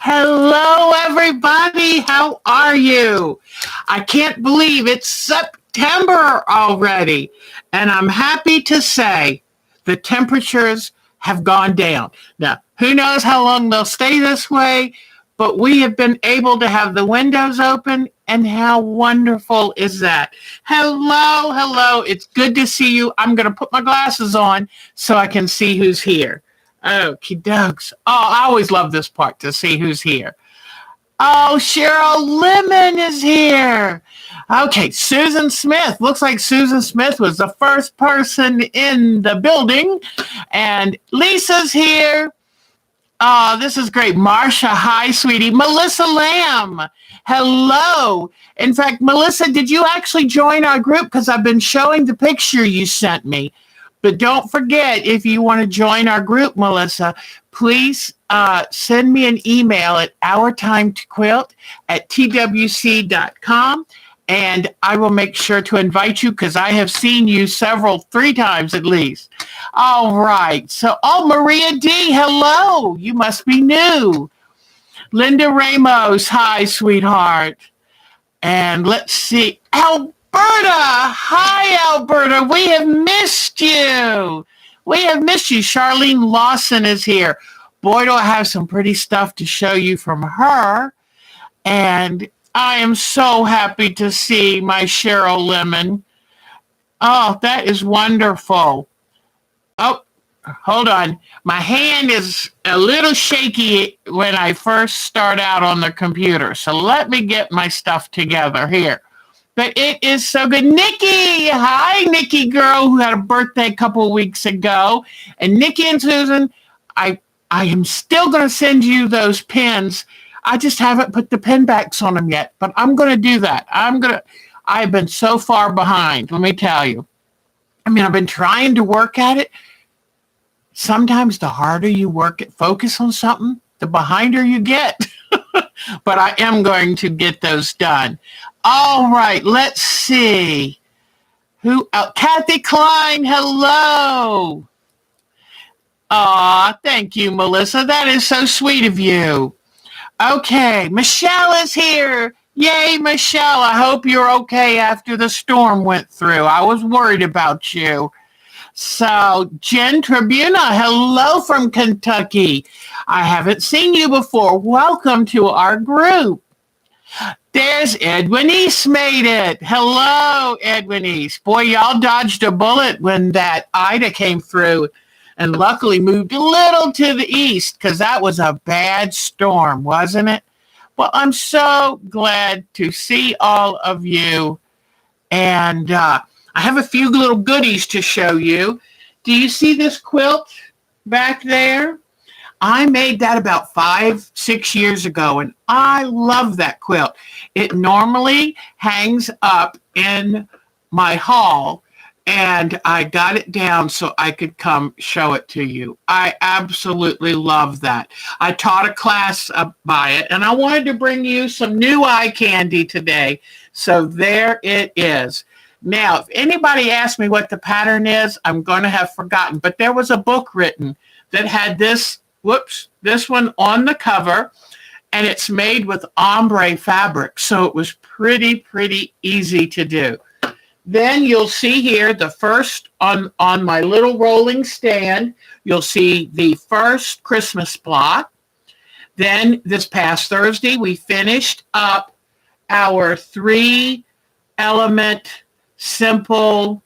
Hello, everybody. How are you? I can't believe it's September already. And I'm happy to say the temperatures have gone down. Now, who knows how long they'll stay this way, but we have been able to have the windows open. And how wonderful is that? Hello, hello. It's good to see you. I'm going to put my glasses on so I can see who's here. Okie dokes. Oh, I always love this part to see who's here. Oh, Cheryl Lemon is here. Okay, Susan Smith. Looks like Susan Smith was the first person in the building. And Lisa's here. Oh, this is great. Marsha, hi, sweetie. Melissa Lamb. Hello. In fact, Melissa, did you actually join our group? Because I've been showing the picture you sent me. But don't forget, if you want to join our group, Melissa, please send me an email at ourtimetoquilt@twc.com, and I will make sure to invite you because I have seen you 3 times at least. All right. So, Maria D., hello. You must be new. Linda Ramos, hi, sweetheart. And let's see. Alberta! Hi, Alberta. We have missed you. We have missed you. Charlene Lawson is here. Boy, do I have some pretty stuff to show you from her. And I am so happy to see my Cheryl Lemon. Oh, that is wonderful. Oh, hold on. My hand is a little shaky when I first start out on the computer. So let me get my stuff together here. But it is so good. Nikki! Hi, Nikki girl, who had a birthday a couple of weeks ago. And Nikki and Susan, I am still going to send you those pins. I just haven't put the pin backs on them yet. But I'm going to do that. I've been so far behind, let me tell you. I mean, I've been trying to work at it. Sometimes the harder you focus on something, the behinder you get. But I am going to get those done. All right, let's see. Kathy Klein, hello. Aw, thank you, Melissa. That is so sweet of you. Okay, Michelle is here. Yay, Michelle. I hope you're okay after the storm went through. I was worried about you. So, Jen Tribuna, hello from Kentucky. I haven't seen you before. Welcome to our group. There's Edwin East made it. Hello, Edwin East. Boy, y'all dodged a bullet when that Ida came through and luckily moved a little to the east because that was a bad storm, wasn't it? Well, I'm so glad to see all of you. And I have a few little goodies to show you. Do you see this quilt back there? I made that about 5-6 years ago, and I love that quilt. It normally hangs up in my hall, and I got it down so I could come show it to you. I absolutely love that. I taught a class by it, and I wanted to bring you some new eye candy today. So there it is. Now, if anybody asks me what the pattern is, I'm going to have forgotten. But there was a book written that had this one on the cover, and it's made with ombre fabric. So it was pretty easy to do. Then you'll see here the first on my little rolling stand, you'll see the first Christmas block. Then this past Thursday, we finished up our 3-element simple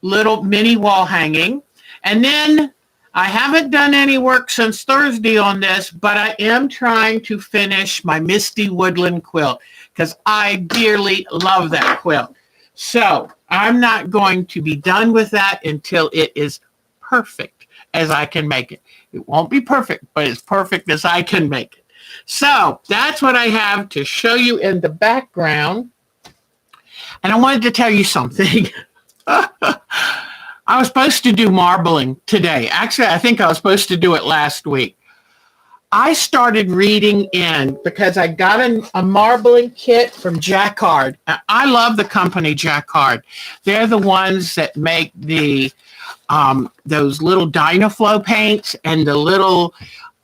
little mini wall hanging. And then I haven't done any work since Thursday on this, but I am trying to finish my Misty Woodland quilt because I dearly love that quilt. So I'm not going to be done with that until it is perfect as I can make it. It won't be perfect, but as perfect as I can make it. So that's what I have to show you in the background. And I wanted to tell you something. I was supposed to do marbling today. Actually, I think I was supposed to do it last week. I started reading in because I got a marbling kit from Jacquard. I love the company Jacquard. They're the ones that make the those little Dynaflow paints and the little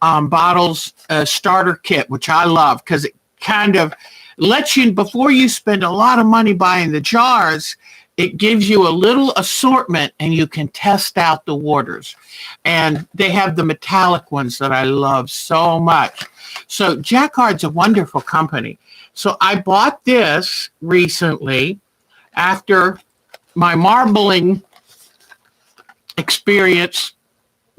bottles starter kit, which I love because it kind of lets you, before you spend a lot of money buying the jars, it gives you a little assortment and you can test out the waters. And they have the metallic ones that I love so much. So Jacquard's a wonderful company. So I bought this recently after my marbling experience.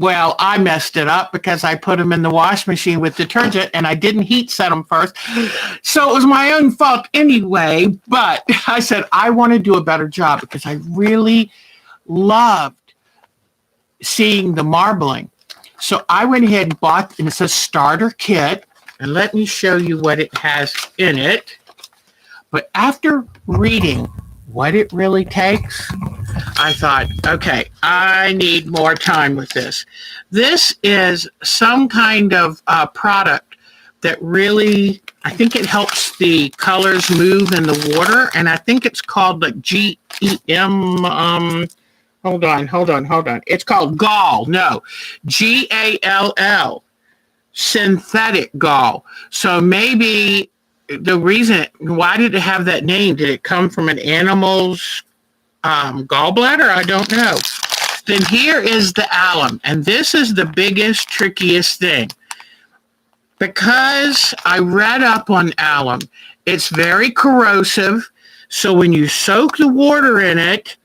Well, I messed it up because I put them in the wash machine with detergent and I didn't heat set them first. So it was my own fault anyway, but I said, I want to do a better job because I really loved seeing the marbling. So I went ahead and bought, and it's a starter kit, and let me show you what it has in it. But after reading what it really takes, I thought, okay, I need more time with this. This is some kind of product that really, I think it helps the colors move in the water, and I think it's called like GEM, hold on. It's called Gall, no, GALL, synthetic gall. So maybe the reason, why did it have that name? Did it come from an animal's gallbladder? I don't know. Then here is the alum, and this is the biggest, trickiest thing. Because I read up on alum, it's very corrosive, so when you soak the water in it,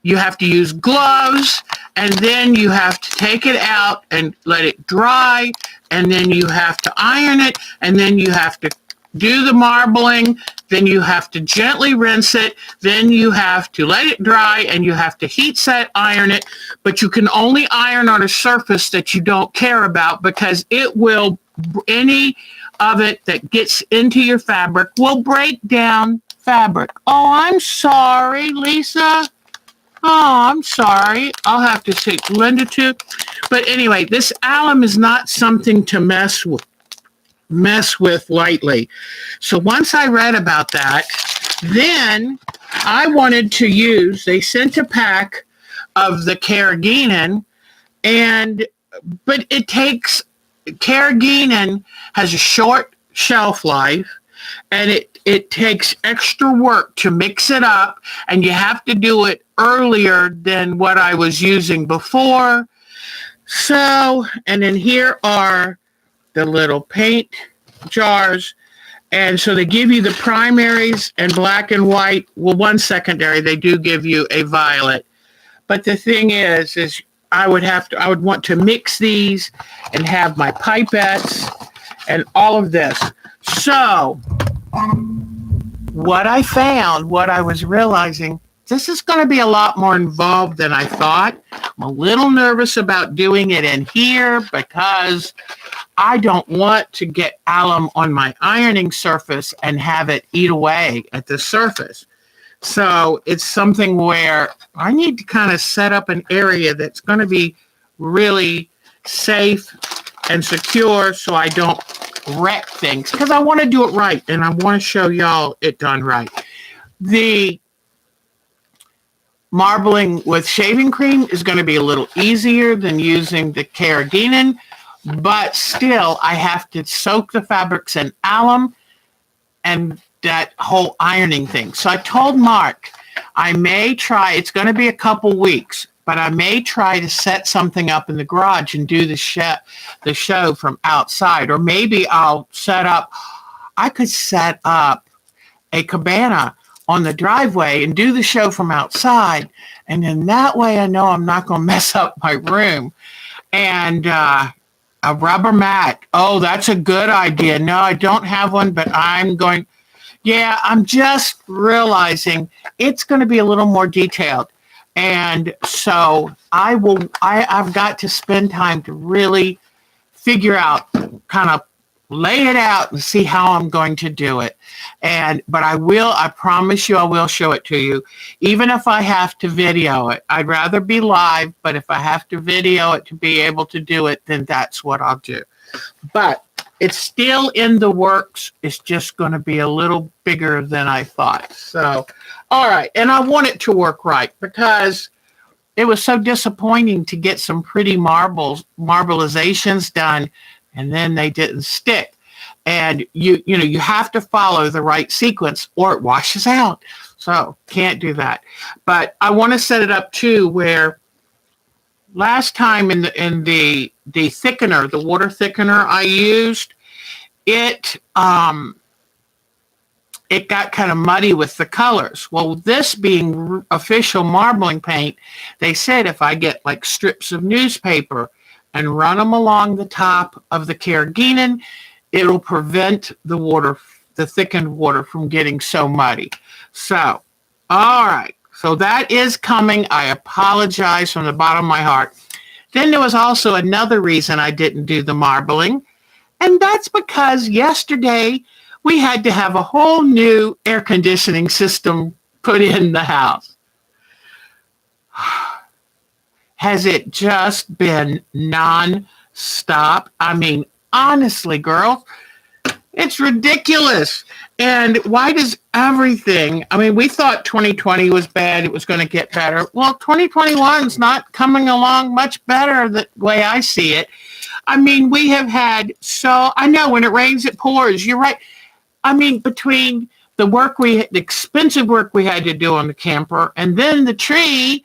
you have to use gloves, and then you have to take it out and let it dry, and then you have to iron it, and then you have to do the marbling, then you have to gently rinse it, then you have to let it dry, and you have to heat set, iron it, but you can only iron on a surface that you don't care about because it will, any of it that gets into your fabric will break down fabric. Oh, I'm sorry, Lisa. Oh, I'm sorry. I'll have to take Linda too. But anyway, this alum is not something to mess with lightly. So once I read about that, then I wanted to use, they sent a pack of the carrageenan, but it takes, carrageenan has a short shelf life, and it takes extra work to mix it up, and you have to do it earlier than what I was using before. So, and then here are the little paint jars. And so they give you the primaries and black and white. Well, one secondary, they do give you a violet. But the thing is I would want to mix these and have my pipettes and all of this. So what I found, what I was realizing, this is going to be a lot more involved than I thought. I'm a little nervous about doing it in here because I don't want to get alum on my ironing surface and have it eat away at the surface. So it's something where I need to kind of set up an area that's going to be really safe and secure so I don't wreck things, because I want to do it right and I want to show y'all it done right. The marbling with shaving cream is going to be a little easier than using the carrageenan, but still I have to soak the fabrics in alum and that whole ironing thing. So I told Mark I may try, it's going to be a couple weeks, but I may try to set something up in the garage and do the show from outside. Or maybe I could set up a cabana on the driveway and do the show from outside. And then that way I know I'm not going to mess up my room. And a rubber mat. Oh, that's a good idea. No, I don't have one, but I'm just realizing it's going to be a little more detailed. And so I've got to spend time to really figure out, kind of lay it out and see how I'm going to do it. But I promise you I will show it to you, even if I have to video it. I'd rather be live, but if I have to video it to be able to do it, then that's what I'll do. But it's still in the works. It's just going to be a little bigger than I thought. So, all right. And I want it to work right because it was so disappointing to get some pretty marbleizations done and then they didn't stick. And you have to follow the right sequence or it washes out. So can't do that. But I want to set it up too where last time in the thickener, the water thickener I used, it got kind of muddy with the colors. Well, this being official marbling paint, they said if I get like strips of newspaper and run them along the top of the carrageenan, it'll prevent the thickened water from getting so muddy. So, all right. So that is coming. I apologize from the bottom of my heart. Then there was also another reason I didn't do the marbling, and that's because yesterday we had to have a whole new air conditioning system put in the house. Has it just been non-stop? I mean, honestly, girls, it's ridiculous. And why does everything, I mean, we thought 2020 was bad, it was going to get better. Well, 2021 is not coming along much better the way I see it. I mean, we have had I know when it rains, it pours. You're right. I mean, between the expensive work we had to do on the camper, and then the tree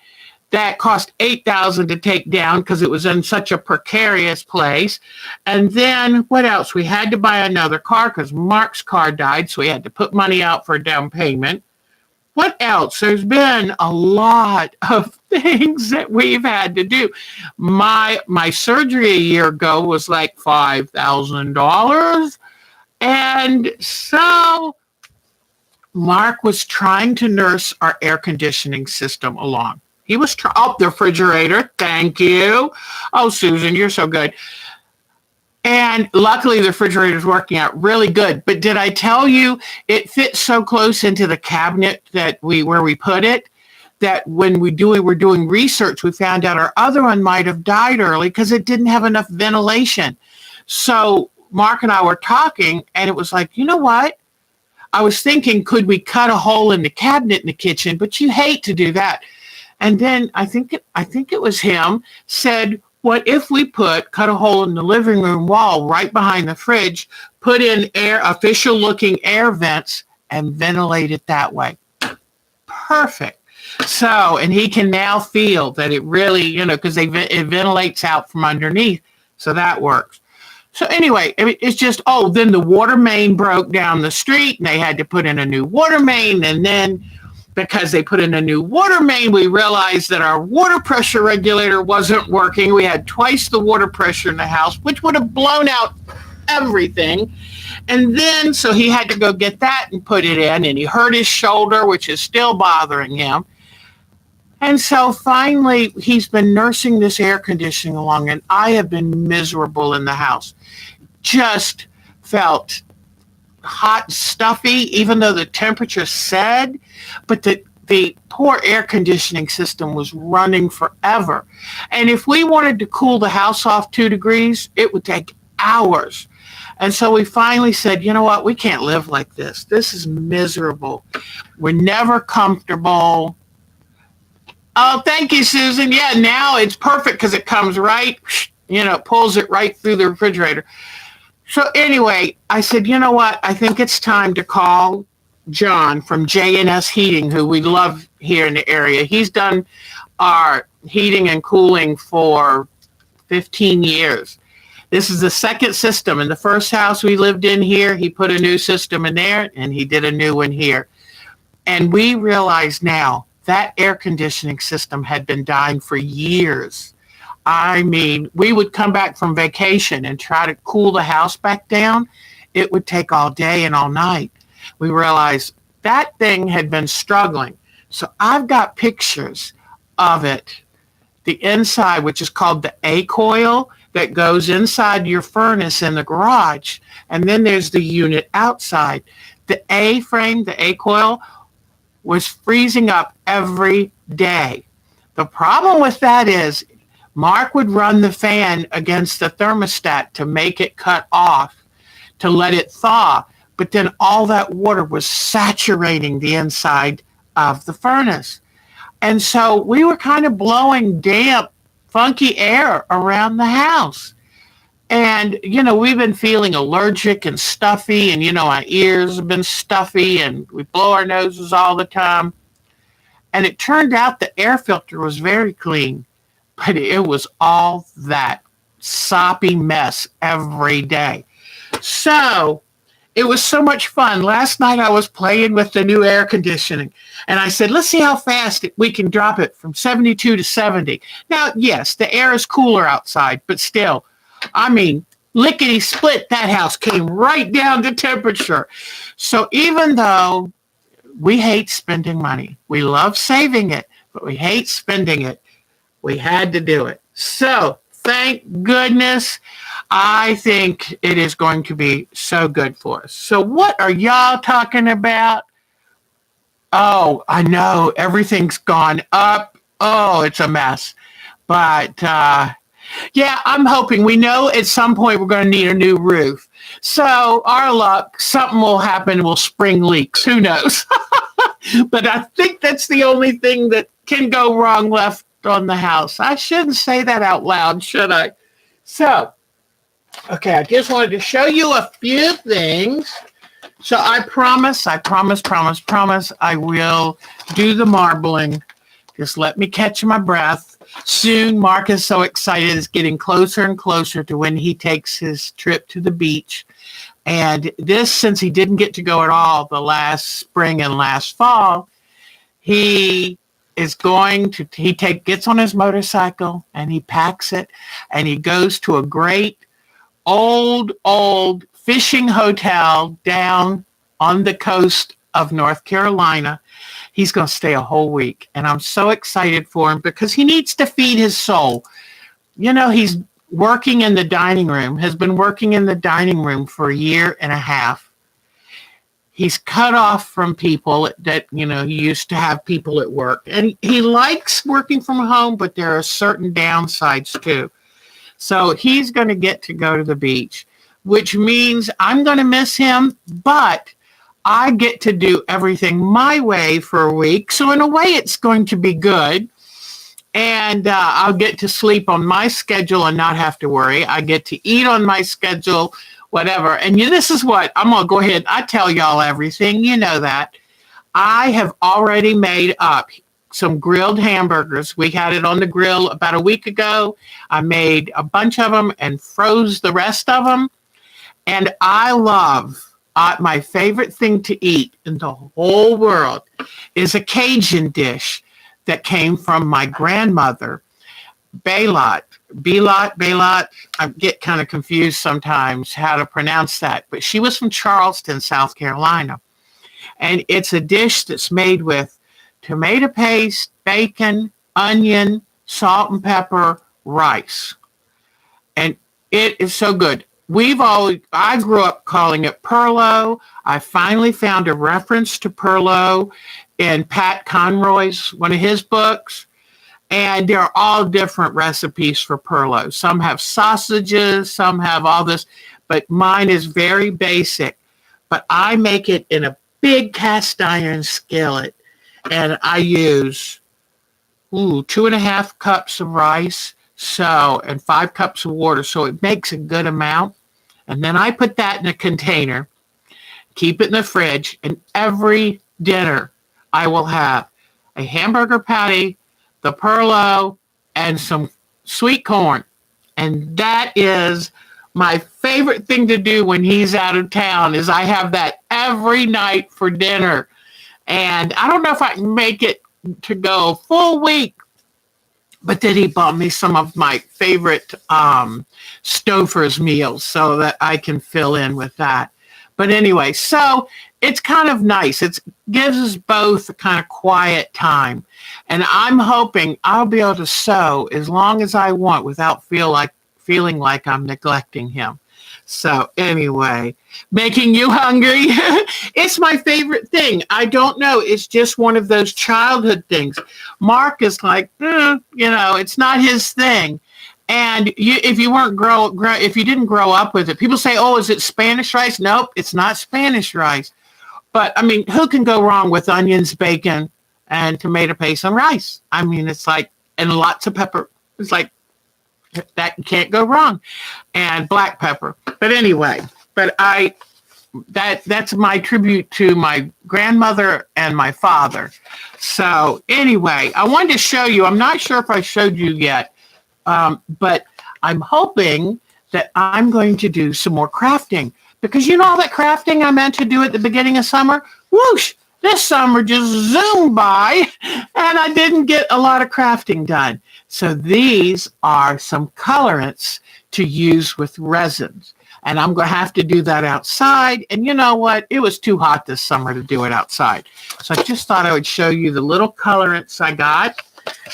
that cost $8,000 to take down because it was in such a precarious place. And then what else? We had to buy another car because Mark's car died, so we had to put money out for a down payment. What else? There's been a lot of things that we've had to do. My surgery a year ago was like $5,000. And so Mark was trying to nurse our air conditioning system along. He was the refrigerator. Thank you. Oh, Susan, you're so good. And luckily the refrigerator is working out really good. But did I tell you it fits so close into the cabinet where we put it that when we were doing research, we found out our other one might have died early because it didn't have enough ventilation. So Mark and I were talking, and it was like, you know what? I was thinking, could we cut a hole in the cabinet in the kitchen? But you hate to do that. And then I think it was him said, what if we cut a hole in the living room wall right behind the fridge, put in official looking air vents, and ventilate it that way? Perfect. So, and he can now feel that it really, because it ventilates out from underneath. So that works. So anyway, it's just, then the water main broke down the street and they had to put in a new water main. And then because they put in a new water main, we realized that our water pressure regulator wasn't working. We had twice the water pressure in the house, which would have blown out everything. And then, so he had to go get that and put it in, and he hurt his shoulder, which is still bothering him. And so finally, he's been nursing this air conditioning along, and I have been miserable in the house. Just felt hot, stuffy, even though the temperature said, but the poor air conditioning system was running forever. And if we wanted to cool the house off 2 degrees, it would take hours. And so we finally said, you know what, we can't live like this. This is miserable. We're never comfortable. Oh, thank you, Susan. Yeah, now it's perfect because it comes right, pulls it right through the refrigerator. So anyway, I said, you know what? I think it's time to call John from J&S Heating, who we love here in the area. He's done our heating and cooling for 15 years. This is the second system. In the first house we lived in here, he put a new system in there, and he did a new one here. And we realize now that air conditioning system had been dying for years. I mean, we would come back from vacation and try to cool the house back down. It would take all day and all night. We realized that thing had been struggling. So I've got pictures of it. The inside, which is called the A-coil, that goes inside your furnace in the garage. And then there's the unit outside. The A-frame, the A-coil, was freezing up every day. The problem with that is Mark would run the fan against the thermostat to make it cut off, to let it thaw. But then all that water was saturating the inside of the furnace. And so we were kind of blowing damp, funky air around the house. And, we've been feeling allergic and stuffy, and, our ears have been stuffy, and we blow our noses all the time. And it turned out the air filter was very clean, but it was all that soppy mess every day. So it was so much fun. Last night I was playing with the new air conditioning, and I said, let's see how fast we can drop it from 72 to 70. Now, yes, the air is cooler outside, but still, lickety split, that house came right down to temperature. So even though we hate spending money, we love saving it, but we hate spending it, we had to do it. So thank goodness. I think it is going to be so good for us. So what are y'all talking about? Oh, I know everything's gone up. Oh, it's a mess. But yeah, I'm hoping. We know at some point we're going to need a new roof. So our luck, something will happen. We'll spring leaks. Who knows? But I think that's the only thing that can go wrong left on the house. I shouldn't say that out loud, should I? So, okay, I just wanted to show you a few things. So I promise, I will do the marbling. Just let me catch my breath. Soon, Mark is so excited. It's getting closer and closer to when he takes his trip to the beach. And this, since he didn't get to go at all the last spring and last fall, he is going to, gets on his motorcycle and he packs it and he goes to a great old fishing hotel down on the coast of North Carolina. He's going to stay a whole week. And I'm so excited for him because he needs to feed his soul. He's working in the dining room, has been working in the dining room for a year and a half. He's cut off from people that, he used to have people at work. And he likes working from home, but there are certain downsides too. So he's going to get to go to the beach, which means I'm going to miss him, but I get to do everything my way for a week. So in a way, it's going to be good. And I'll get to sleep on my schedule and not have to worry. I get to eat on my schedule, whatever. And this is what, I'm going to go ahead. I tell y'all everything. You know that. I have already made up some grilled hamburgers. We had it on the grill about a week ago. I made a bunch of them and froze the rest of them. And I love, my favorite thing to eat in the whole world is a Cajun dish that came from my grandmother, Baylot. I get kind of confused sometimes how to pronounce that, but she was from Charleston, South Carolina. And it's a dish that's made with tomato paste, bacon, onion, salt and pepper, rice. And it is so good. I grew up calling it Perlo. I finally found a reference to Perlo in Pat Conroy's, one of his books. And they're all different recipes for Perlo. Some have sausages, some have all this, but mine is very basic. But I make it in a big cast iron skillet. And I use 2.5 cups of rice, and 5 cups of water. So it makes a good amount. And then I put that in a container, keep it in the fridge, and every dinner I will have a hamburger patty, the Perlo, and some sweet corn. And that is my favorite thing to do when he's out of town, is I have that every night for dinner. And I don't know if I can make it to go a full week, but then he bought me some of my favorite Stouffer's meals so that I can fill in with that. But anyway, so it's kind of nice. It gives us both a kind of quiet time. And I'm hoping I'll be able to sew as long as I want without feeling like I'm neglecting him. So anyway, making you hungry. It's my favorite thing. I don't know. It's just one of those childhood things. Mark is like, it's not his thing. And if you didn't grow up with it, people say, oh, is it Spanish rice? Nope, it's not Spanish rice. But who can go wrong with onions, bacon, and tomato paste and rice? It's like, and lots of pepper. It's like, That can't go wrong. And black pepper. But anyway, that's my tribute to my grandmother and my father. So anyway, I wanted to show you. I'm not sure if I showed you yet, but I'm hoping that I'm going to do some more crafting, because you know all that crafting I meant to do at the beginning of summer? Whoosh! This summer just zoomed by and I didn't get a lot of crafting done. So these are some colorants to use with resins. And I'm going to have to do that outside. And you know what? It was too hot this summer to do it outside. So I just thought I would show you the little colorants I got.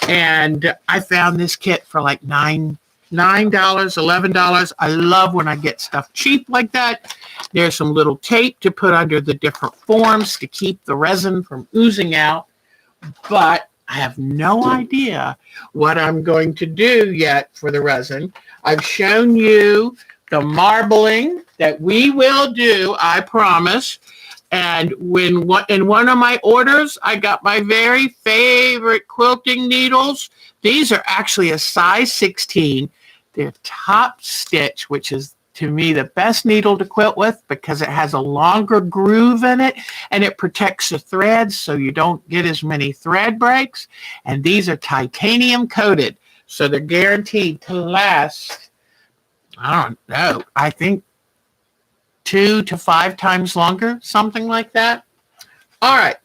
And I found this kit for like $9, $11. I love when I get stuff cheap like that. There's some little tape to put under the different forms to keep the resin from oozing out. But I have no idea what I'm going to do yet for the resin. I've shown you the marbling that we will do, I promise. And in one of my orders, I got my very favorite quilting needles. These are actually a size 16. They're top stitch, which is, to me, the best needle to quilt with because it has a longer groove in it and it protects the threads so you don't get as many thread breaks. And these are titanium coated, so they're guaranteed to last, I don't know, I think 2 to 5 times longer, something like that. All right.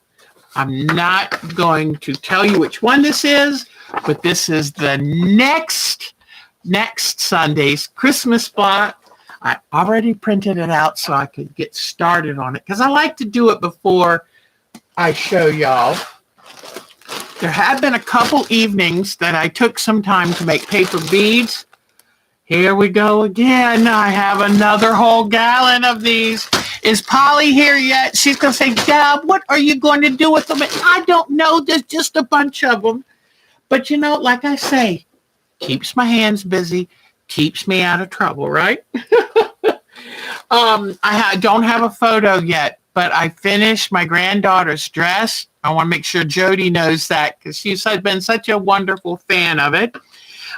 I'm not going to tell you which one this is, but this is the next Sunday's Christmas spot. I already printed it out so I could get started on it because I like to do it before I show y'all. There have been a couple evenings that I took some time to make paper beads. Here we go again. I have another whole gallon of these. Is Polly here yet? She's going to say, Deb, what are you going to do with them? And I don't know. There's just a bunch of them. But, you know, like I say, keeps my hands busy, keeps me out of trouble, right? I don't have a photo yet, but I finished my granddaughter's dress. I want to make sure Jody knows that because she's been such a wonderful fan of it.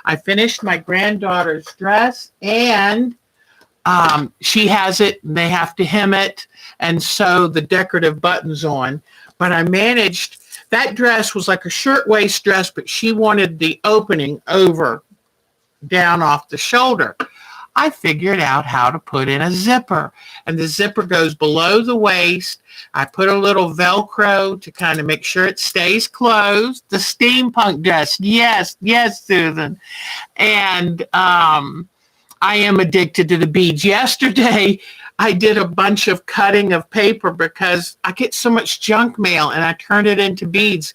I finished my granddaughter's dress, and she has it. And they have to hem it and sew the decorative buttons on. But I managed, that dress was like a shirtwaist dress, but she wanted the opening over down off the shoulder. I figured out how to put in a zipper, and the zipper goes below the waist. I put a little Velcro to kind of make sure it stays closed. The steampunk dress. Yes, Susan. And I am addicted to the beads. Yesterday, I did a bunch of cutting of paper because I get so much junk mail and I turned it into beads.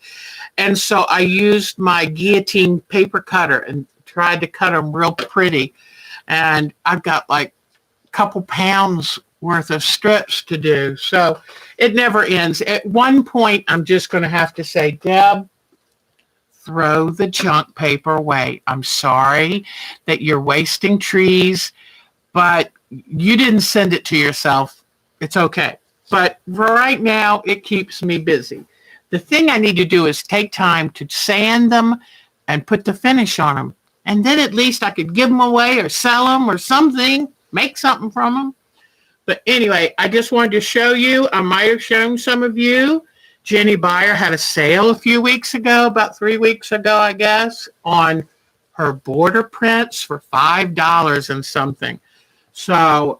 And so I used my guillotine paper cutter and tried to cut them real pretty. And I've got like a couple pounds worth of strips to do. So it never ends. At one point, I'm just going to have to say, Deb, throw the junk paper away. I'm sorry that you're wasting trees, but you didn't send it to yourself. It's okay. But for right now, it keeps me busy. The thing I need to do is take time to sand them and put the finish on them. And then at least I could give them away or sell them or something, make something from them. But anyway, I just wanted to show you. I might have shown some of you. Jenny Beyer had a sale a few weeks ago, about 3 weeks ago, I guess, on her border prints for $5 and something. So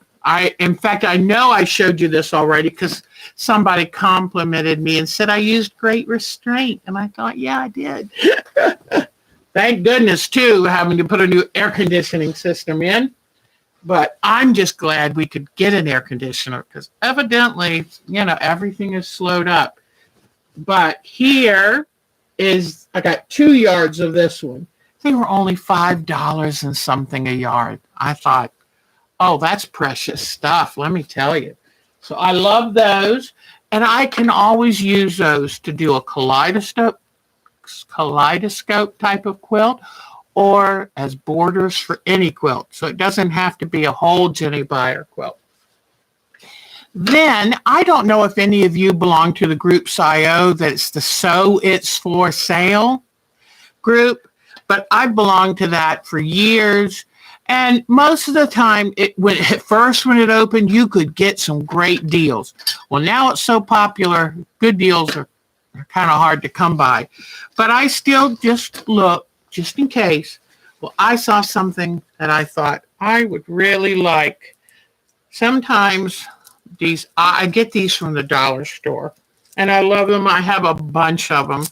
in fact, I know I showed you this already because somebody complimented me and said I used great restraint. And I thought, yeah, I did. Thank goodness, too, having to put a new air conditioning system in. But I'm just glad we could get an air conditioner because evidently, you know, everything is slowed up. But here is, I got 2 yards of this one. They were only $5 and something a yard. I thought, oh, that's precious stuff, let me tell you. So I love those. And I can always use those to do a kaleidoscope type of quilt or as borders for any quilt. So it doesn't have to be a whole Jenny Beyer quilt. Then I don't know if any of you belong to the group SIO, that's the Sew It's For Sale group, But I belonged to that for years. And most of the time, when it opened, you could get some great deals. Well, now it's so popular, good deals are kind of hard to come by. But I still just look, just in case. Well, I saw something that I thought I would really like. Sometimes I get these from the dollar store, and I love them. I have a bunch of them.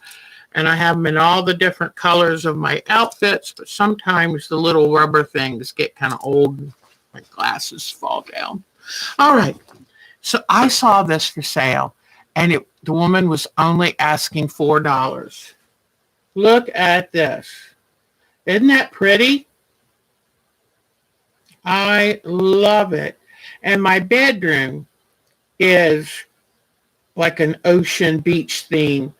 And I have them in all the different colors of my outfits, but sometimes the little rubber things get kind of old and my glasses fall down. All right. So I saw this for sale, and the woman was only asking $4. Look at this. Isn't that pretty? I love it. And my bedroom is like an ocean beach theme.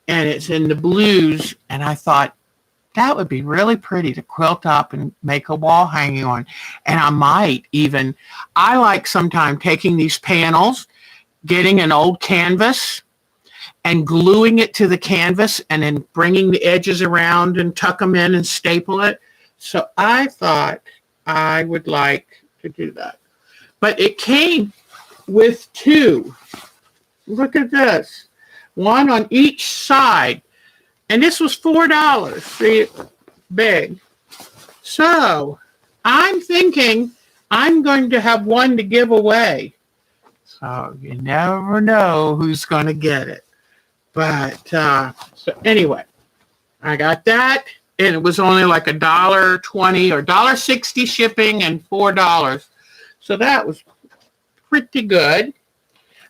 And it's in the blues, and I thought that would be really pretty to quilt up and make a wall hanging on. And I like sometimes taking these panels, getting an old canvas and gluing it to the canvas and then bringing the edges around and tuck them in and staple it. So I thought I would like to do that. But it came with two. Look at this. One on each side. And this was $4. See, big. So I'm thinking I'm going to have one to give away. So you never know who's going to get it. But so anyway, I got that. And it was only like $1.20 or $1.60 shipping and $4. So that was pretty good.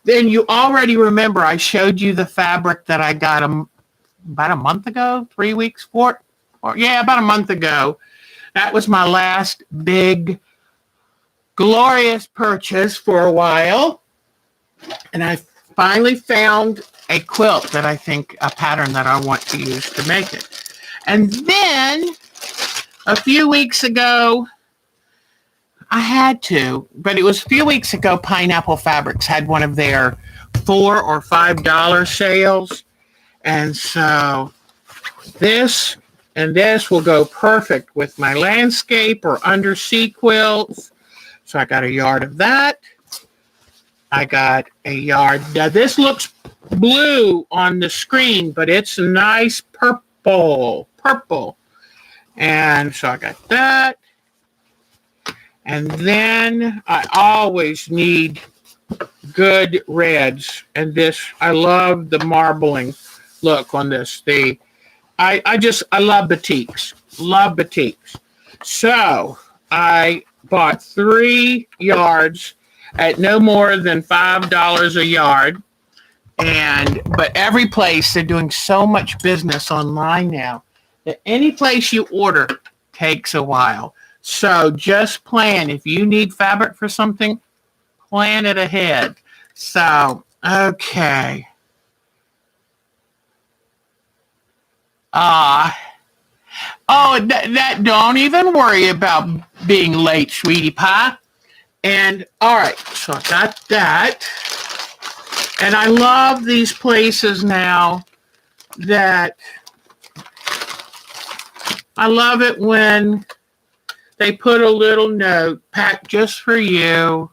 Then you already remember I showed you the fabric that I got about a month ago, 3 weeks, about a month ago. That was my last big, glorious purchase for a while. And I finally found a quilt that I think, a pattern that I want to use to make it. And then a few weeks ago, I had to, but it was a few weeks ago, Pineapple Fabrics had one of their $4 or $5 sales. And so this and this will go perfect with my landscape or undersea quilts. So I got a yard of that. I got a yard. Now this looks blue on the screen, but it's a nice purple. And so I got that. And then I always need good reds. And this, I love the marbling look on this. I love batiks. Love batiks. So I bought 3 yards at no more than $5 a yard. But every place, they're doing so much business online now that any place you order takes a while. So just plan. If you need fabric for something, plan it ahead. So, okay. Don't even worry about being late, sweetie pie. And, all right, so I got that. And I love these places now that I love it when they put a little note, packed just for you.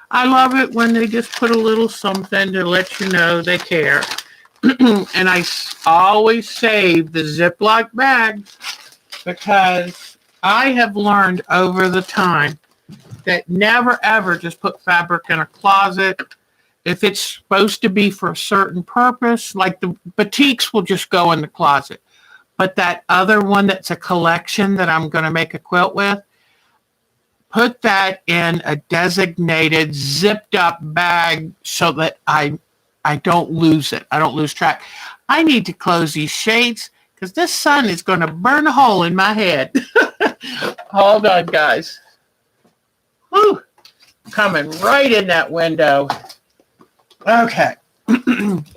I love it when they just put a little something to let you know they care. And I always save the Ziploc bags because I have learned over the time that never ever just put fabric in a closet. If it's supposed to be for a certain purpose, like the batiks will just go in the closet. But that other one that's a collection that I'm going to make a quilt with, put that in a designated zipped up bag so that I don't lose it. I don't lose track. I need to close these shades because this sun is going to burn a hole in my head. Hold on, guys. Whew. Coming right in that window. Okay.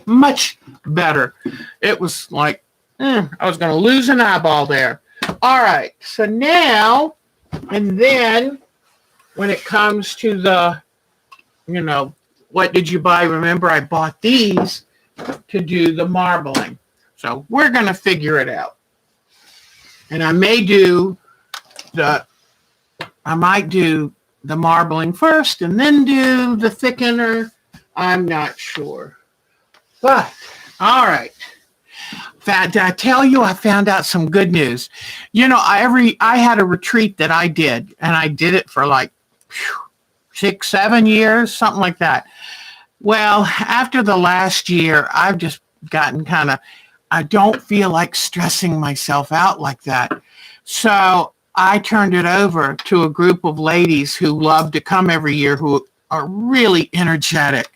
Much better. It was like, I was going to lose an eyeball there. All right. So now, and then when it comes to the, what did you buy? Remember, I bought these to do the marbling. So we're going to figure it out. And I might do the marbling first and then do the thickener. I'm not sure. But, all right. Did I tell you I found out some good news? I had a retreat that I did, and I did it for like 6-7 years, something like that. Well, after the last year, I've just gotten I don't feel like stressing myself out like that. So I turned it over to a group of ladies who love to come every year, who are really energetic.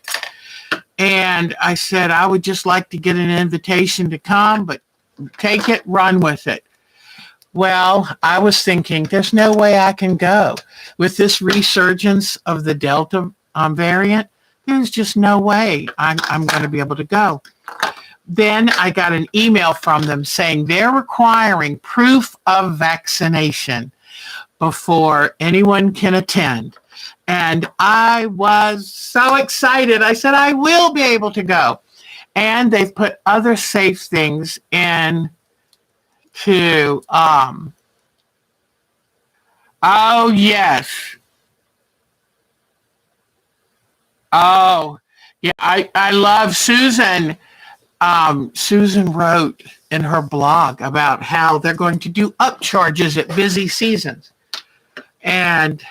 And I said, I would just like to get an invitation to come, but take it, run with it. Well, I was thinking, there's no way I can go. With this resurgence of the Delta variant, there's just no way I'm going to be able to go. Then I got an email from them saying they're requiring proof of vaccination before anyone can attend. And I was so excited. I said, I will be able to go. And they've put other safe things in to, oh, yes. Oh, yeah, I love Susan. Susan wrote in her blog about how they're going to do upcharges at busy seasons. And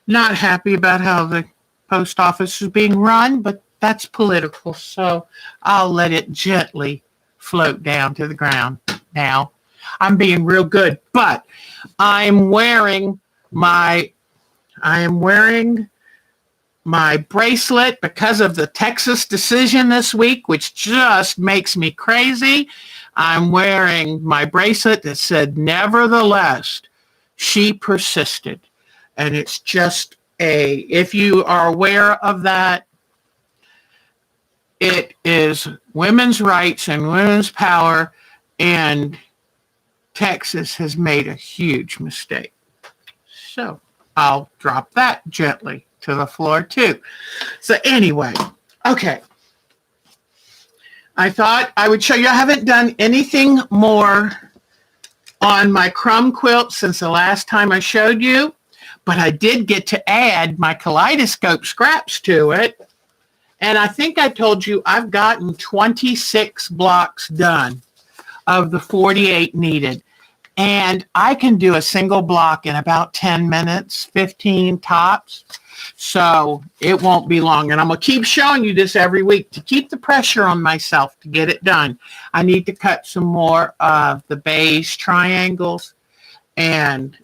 not happy about how the post office is being run, but that's political, so I'll let it gently float down to the ground now. I'm being real good, but I'm wearing my bracelet because of the Texas decision this week, which just makes me crazy. I'm wearing my bracelet that said, nevertheless, she persisted. And it's just if you are aware of that, it is women's rights and women's power, and Texas has made a huge mistake. So I'll drop that gently to the floor too. So anyway, okay. I thought I would show you. I haven't done anything more on my crumb quilt since the last time I showed you, but I did get to add my kaleidoscope scraps to it. And I think I told you I've gotten 26 blocks done of the 48 needed. And I can do a single block in about 10 minutes, 15 tops. So it won't be long. And I'm going to keep showing you this every week to keep the pressure on myself to get it done. I need to cut some more of the beige triangles, and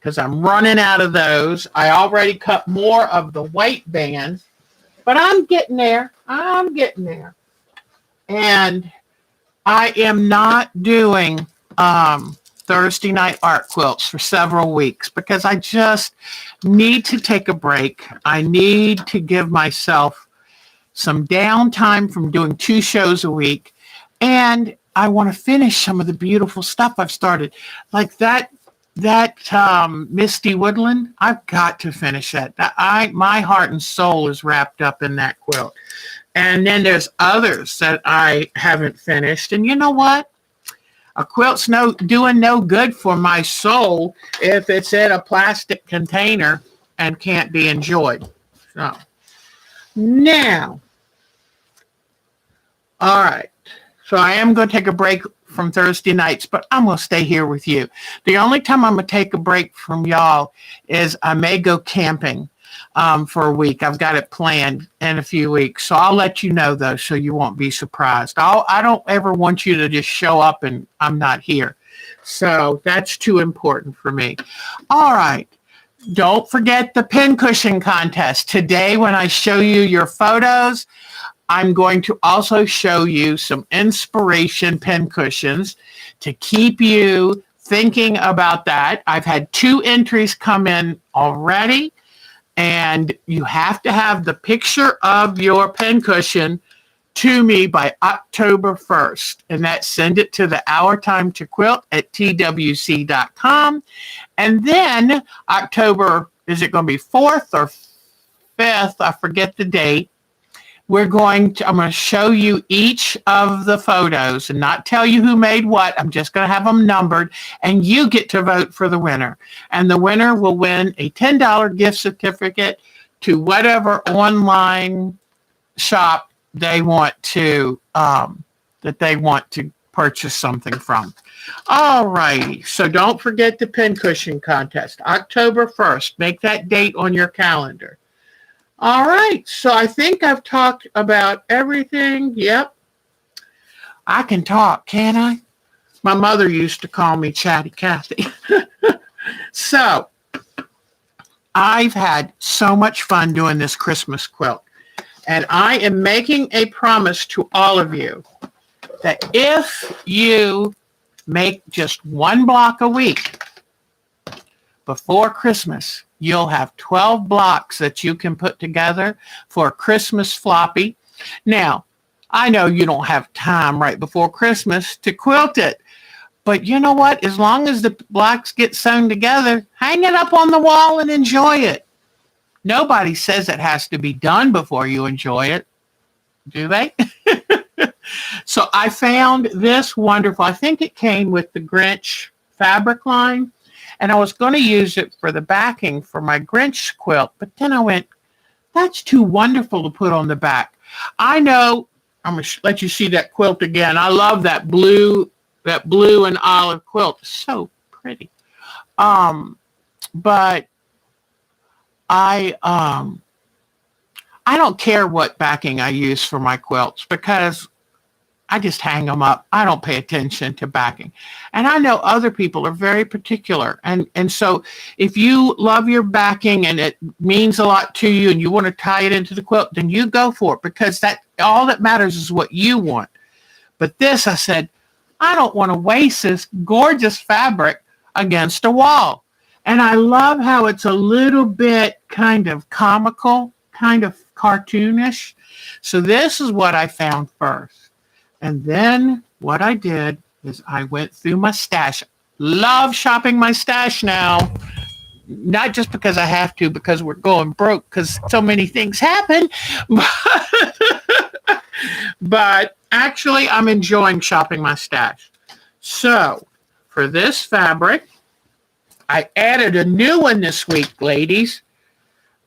because I'm running out of those. I already cut more of the white bands, but I'm getting there. And I am not doing Thursday night art quilts for several weeks because I just need to take a break. I need to give myself some downtime from doing 2 shows a week. And I want to finish some of the beautiful stuff I've started. Like that Misty Woodland, I've got to finish that. My heart and soul is wrapped up in that quilt. And then there's others that I haven't finished. And you know what? A quilt's doing no good for my soul if it's in a plastic container and can't be enjoyed. So now, all right. So I am going to take a break from Thursday nights, but I'm going to stay here with you. The only time I'm going to take a break from y'all is I may go camping for a week. I've got it planned in a few weeks. So I'll let you know, though, so you won't be surprised. I don't ever want you to just show up and I'm not here. So that's too important for me. All right. Don't forget the pincushion contest. Today, when I show you your photos, I'm going to also show you some inspiration pincushions to keep you thinking about that. I've had 2 entries come in already, and you have to have the picture of your pincushion to me by October 1st, and that send it to the Our Time to Quilt at twc.com. And then October, is it going to be 4th or 5th? I forget the date. I'm going to show you each of the photos and not tell you who made what. I'm just going to have them numbered, and you get to vote for the winner. And the winner will win a $10 gift certificate to whatever online shop they want to, purchase something from. All righty. So don't forget the pincushion contest, October 1st. Make that date on your calendar. All right. So I think I've talked about everything. Yep. I can talk, can I? My mother used to call me Chatty Cathy. So I've had so much fun doing this Christmas quilt. And I am making a promise to all of you that if you make just one block a week before Christmas, you'll have 12 blocks that you can put together for a Christmas floppy. Now, I know you don't have time right before Christmas to quilt it, but you know what? As long as the blocks get sewn together, hang it up on the wall and enjoy it. Nobody says it has to be done before you enjoy it, do they? So I found this wonderful. I think it came with the Grinch fabric line, and I was going to use it for the backing for my Grinch quilt, but then I went, that's too wonderful to put on the back. I know, I'm going to let you see that quilt again. I love that blue and olive quilt. It's so pretty. But I don't care what backing I use for my quilts because I just hang them up. I don't pay attention to backing. And I know other people are very particular. And so if you love your backing and it means a lot to you and you want to tie it into the quilt, then you go for it, because that all that matters is what you want. But this, I said, I don't want to waste this gorgeous fabric against a wall. And I love how it's a little bit kind of comical, kind of cartoonish. So this is what I found first. And then what I did is I went through my stash. Love shopping my stash now. Not just because I have to, because we're going broke, because so many things happen. But actually, I'm enjoying shopping my stash. So for this fabric, I added a new one this week, ladies.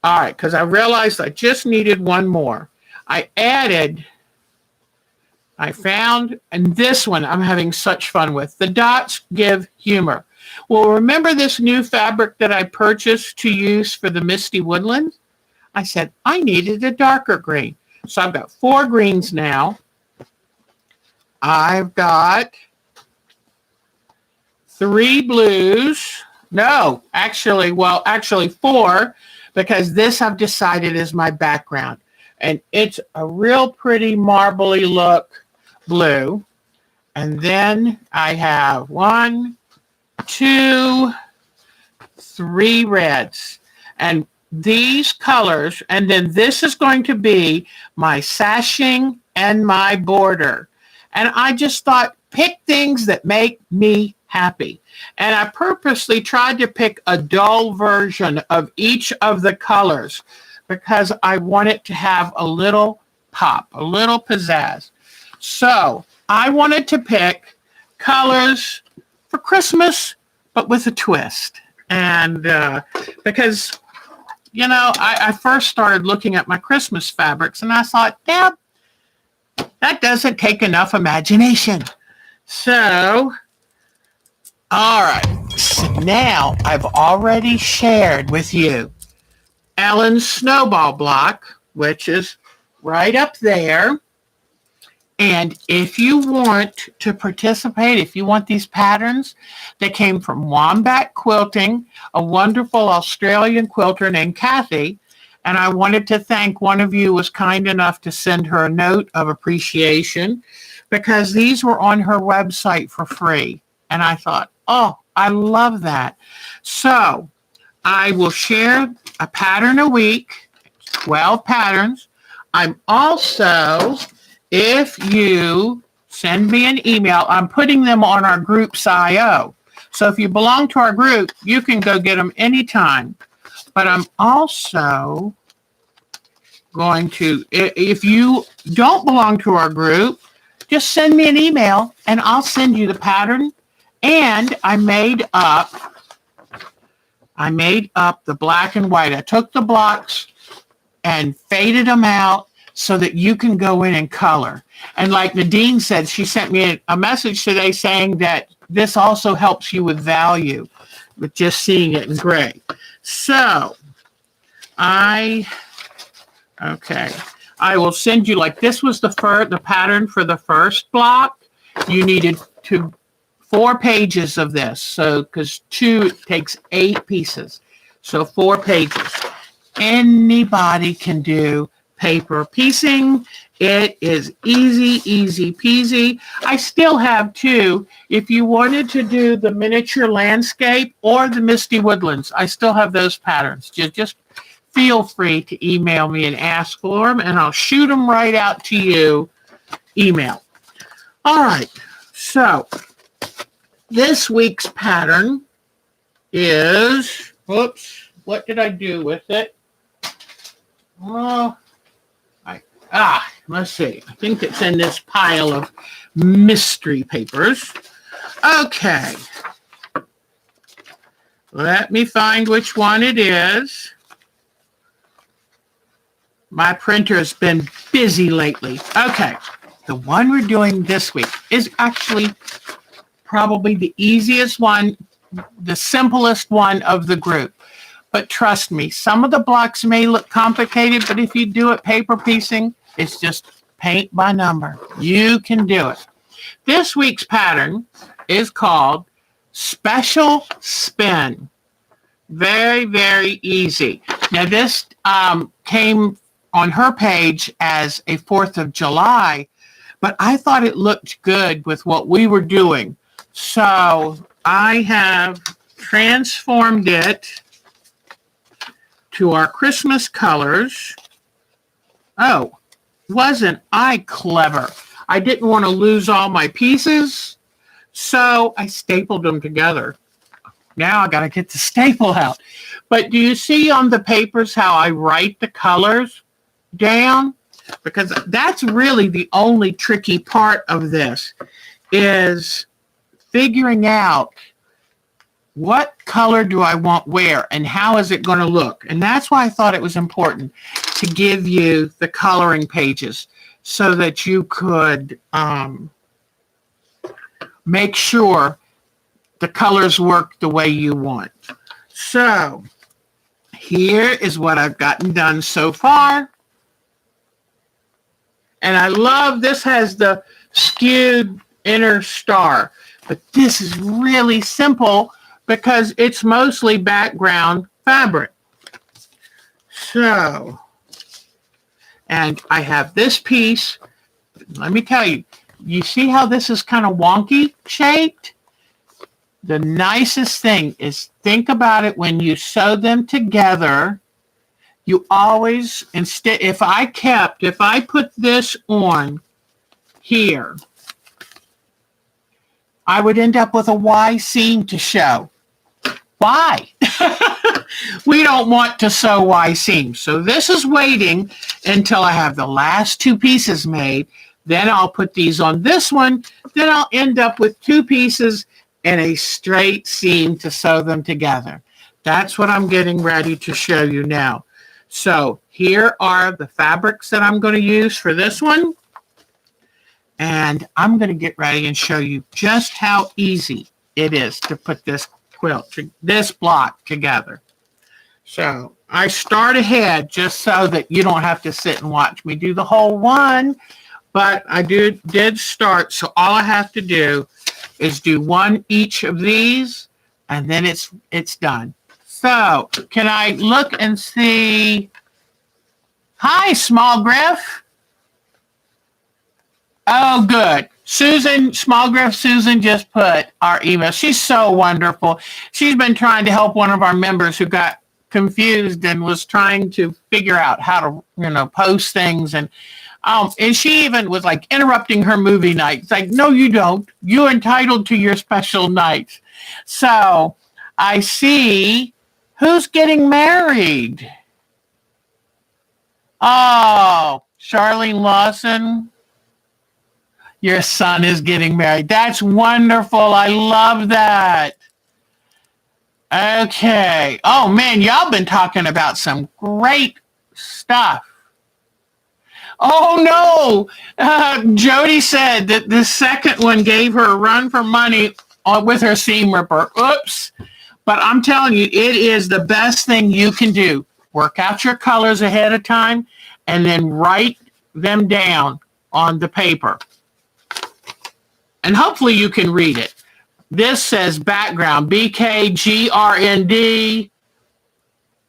All right, because I realized I just needed one more. I found, and this one I'm having such fun with. The dots give humor. Well, remember this new fabric that I purchased to use for the Misty Woodlands? I said, I needed a darker green. So I've got 4 greens now. I've got 3 blues. No, actually 4, because this I've decided is my background. And it's a real pretty marbly look blue. And then I have 1, 2, 3 reds. And these colors, and then this is going to be my sashing and my border. And I just thought, pick things that make me happy. And I purposely tried to pick a dull version of each of the colors because I want it to have a little pop, a little pizzazz. So I wanted to pick colors for Christmas, but with a twist. And because, you know, I first started looking at my Christmas fabrics and I thought, yeah, that doesn't take enough imagination. So, all right. So now I've already shared with you Ellen's snowball block, which is right up there. And if you want to participate, if you want these patterns, they came from Wombat Quilting, a wonderful Australian quilter named Kathy. And I wanted to thank one of you who was kind enough to send her a note of appreciation because these were on her website for free. And I thought, oh, I love that. So I will share a pattern a week, 12 patterns. I'm also, if you send me an email, I'm putting them on our group's IO. So if you belong to our group, you can go get them anytime. But I'm also going to, if you don't belong to our group, just send me an email and I'll send you the pattern. And I made up the black and white. I took the blocks and faded them out so that you can go in and color. And like Nadine said, she sent me a message today saying that this also helps you with value, with just seeing it in gray. So I will send you, like, this was the pattern for the first block. You needed 4 pages of this. So because 2 takes 8 pieces. So 4 pages. Anybody can do paper piecing. It is easy peasy. I still have 2. If you wanted to do the miniature landscape or the misty woodlands, I still have those patterns. Just feel free to email me and ask for them, and I'll shoot them right out to you. Email. All right. So this week's pattern is, whoops, what did I do with it? Oh, let's see. I think it's in this pile of mystery papers. Okay. Let me find which one it is. My printer has been busy lately. Okay. The one we're doing this week is actually probably the easiest one, the simplest one of the group. But trust me, some of the blocks may look complicated, but if you do it paper piecing, it's just paint by number. You can do it. This week's pattern is called Special Spin. Very, very easy. Now this came on her page as a 4th of July, but I thought it looked good with what we were doing. So I have transformed it to our Christmas colors. Oh, wasn't I clever? I didn't want to lose all my pieces, so I stapled them together. Now I got to get the staple out. But do you see on the papers how I write the colors down? Because that's really the only tricky part of this, is figuring out what color do I want where and how is it going to look. And that's why I thought it was important to give you the coloring pages so that you could make sure the colors work the way you want. So here is what I've gotten done so far. And I love this, has the skewed inner star. But this is really simple because it's mostly background fabric. So, and I have this piece. Let me tell you, you see how this is kind of wonky shaped? The nicest thing is, think about it when you sew them together. You always, instead, if I put this on here, I would end up with a Y seam to show. Why? We don't want to sew Y seams. So this is waiting until I have the last 2 pieces made. Then I'll put these on this one. Then I'll end up with 2 pieces and a straight seam to sew them together. That's what I'm getting ready to show you now. So here are the fabrics that I'm going to use for this one. And I'm going to get ready and show you just how easy it is to put this this block together. So I start ahead just so that you don't have to sit and watch me do the whole one, but I did start. So all I have to do is do 1 each of these, and then it's done. So can I look and see? Hi, Small Griff. Oh, good. Susan, Small Griff Susan just put our email. She's so wonderful. She's been trying to help one of our members who got confused and was trying to figure out how to, post things. And she even was like interrupting her movie night. It's like, no, you don't. You're entitled to your special night. So I see who's getting married. Oh, Charlene Lawson, your son is getting married. That's wonderful. I love that. Okay. Oh, man, y'all been talking about some great stuff. Oh, no. Jody said that the second one gave her a run for money with her seam ripper. Oops. But I'm telling you, it is the best thing you can do. Work out your colors ahead of time and then write them down on the paper. And hopefully you can read it. This says background, BKGRND.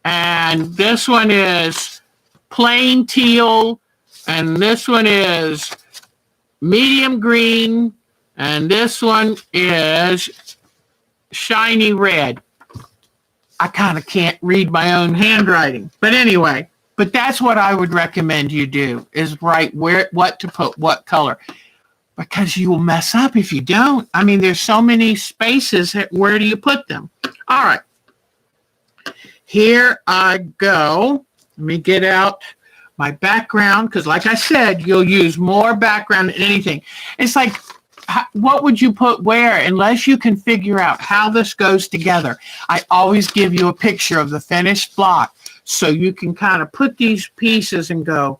And this one is plain teal. And this one is medium green. And this one is shiny red. I kind of can't read my own handwriting. But anyway, but that's what I would recommend you do, is write what to put, what color. Because you will mess up if you don't. I mean, there's so many spaces. Where do you put them? All right. Here I go. Let me get out my background, because like I said, you'll use more background than anything. It's like, what would you put where? Unless you can figure out how this goes together. I always give you a picture of the finished block so you can kind of put these pieces and go,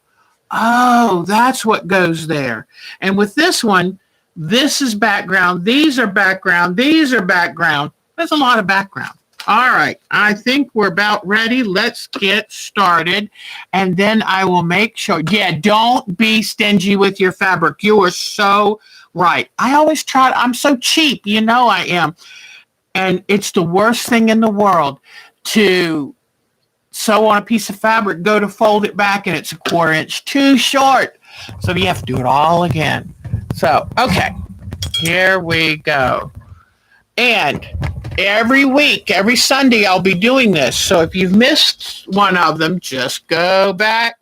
oh, that's what goes there. And with this one, this is background, these are background, these are background. There's a lot of background. All right, I think we're about ready. Let's get started. And then I will make sure, don't be stingy with your fabric. You are so right. I always try, I'm so cheap, you know I am. And it's the worst thing in the world to sew on a piece of fabric, go to fold it back, and it's a 1/4 inch too short. So you have to do it all again. So, okay, here we go. And every week, every Sunday, I'll be doing this. So if you've missed one of them, just go back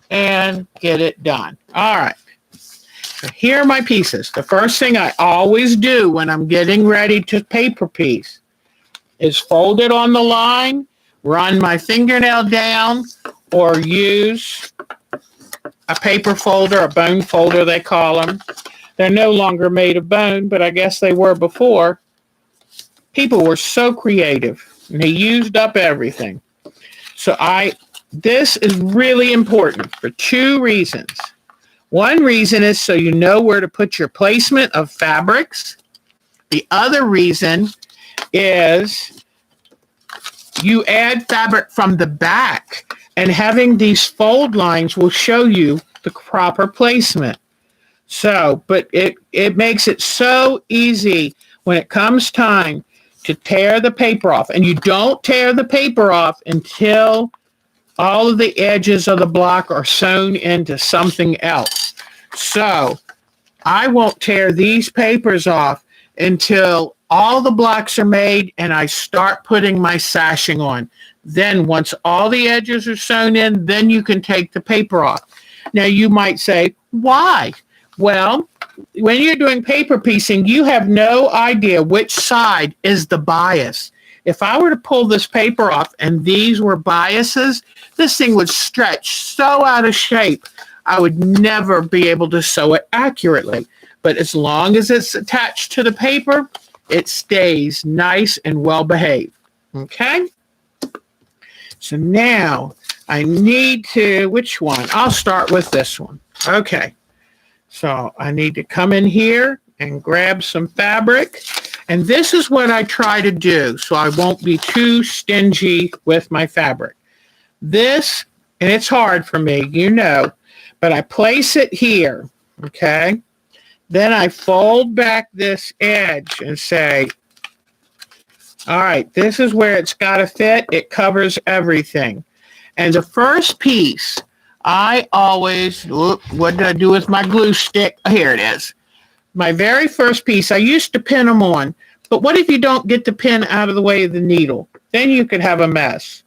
and get it done. All right. So here are my pieces. The first thing I always do when I'm getting ready to paper piece is fold it on the line, run my fingernail down, or use a paper folder, a bone folder they call them. They're no longer made of bone, but I guess they were before. People were so creative, and they used up everything. So this is really important for 2 reasons. One reason is so you know where to put your placement of fabrics. The other reason is you add fabric from the back, and having these fold lines will show you the proper placement. So, but it makes it so easy when it comes time to tear the paper off. And you don't tear the paper off until all of the edges of the block are sewn into something else. So I won't tear these papers off until all the blocks are made and I start putting my sashing on. Then once all the edges are sewn in, then you can take the paper off. Now you might say, why? Well, when you're doing paper piecing, you have no idea which side is the bias. If I were to pull this paper off and these were biases, this thing would stretch so out of shape, I would never be able to sew it accurately. But as long as it's attached to the paper, it stays nice and well behaved. Okay? So now I need to, which one? I'll start with this one. Okay. So I need to come in here and grab some fabric. And this is what I try to do so I won't be too stingy with my fabric. This, and it's hard for me, you know, but I place it here, okay? Then I fold back this edge and say, all right, this is where it's got to fit. It covers everything. And the first piece, I always, what did I do with my glue stick? Here it is. My very first piece, I used to pin them on, but what if you don't get the pin out of the way of the needle? Then you could have a mess.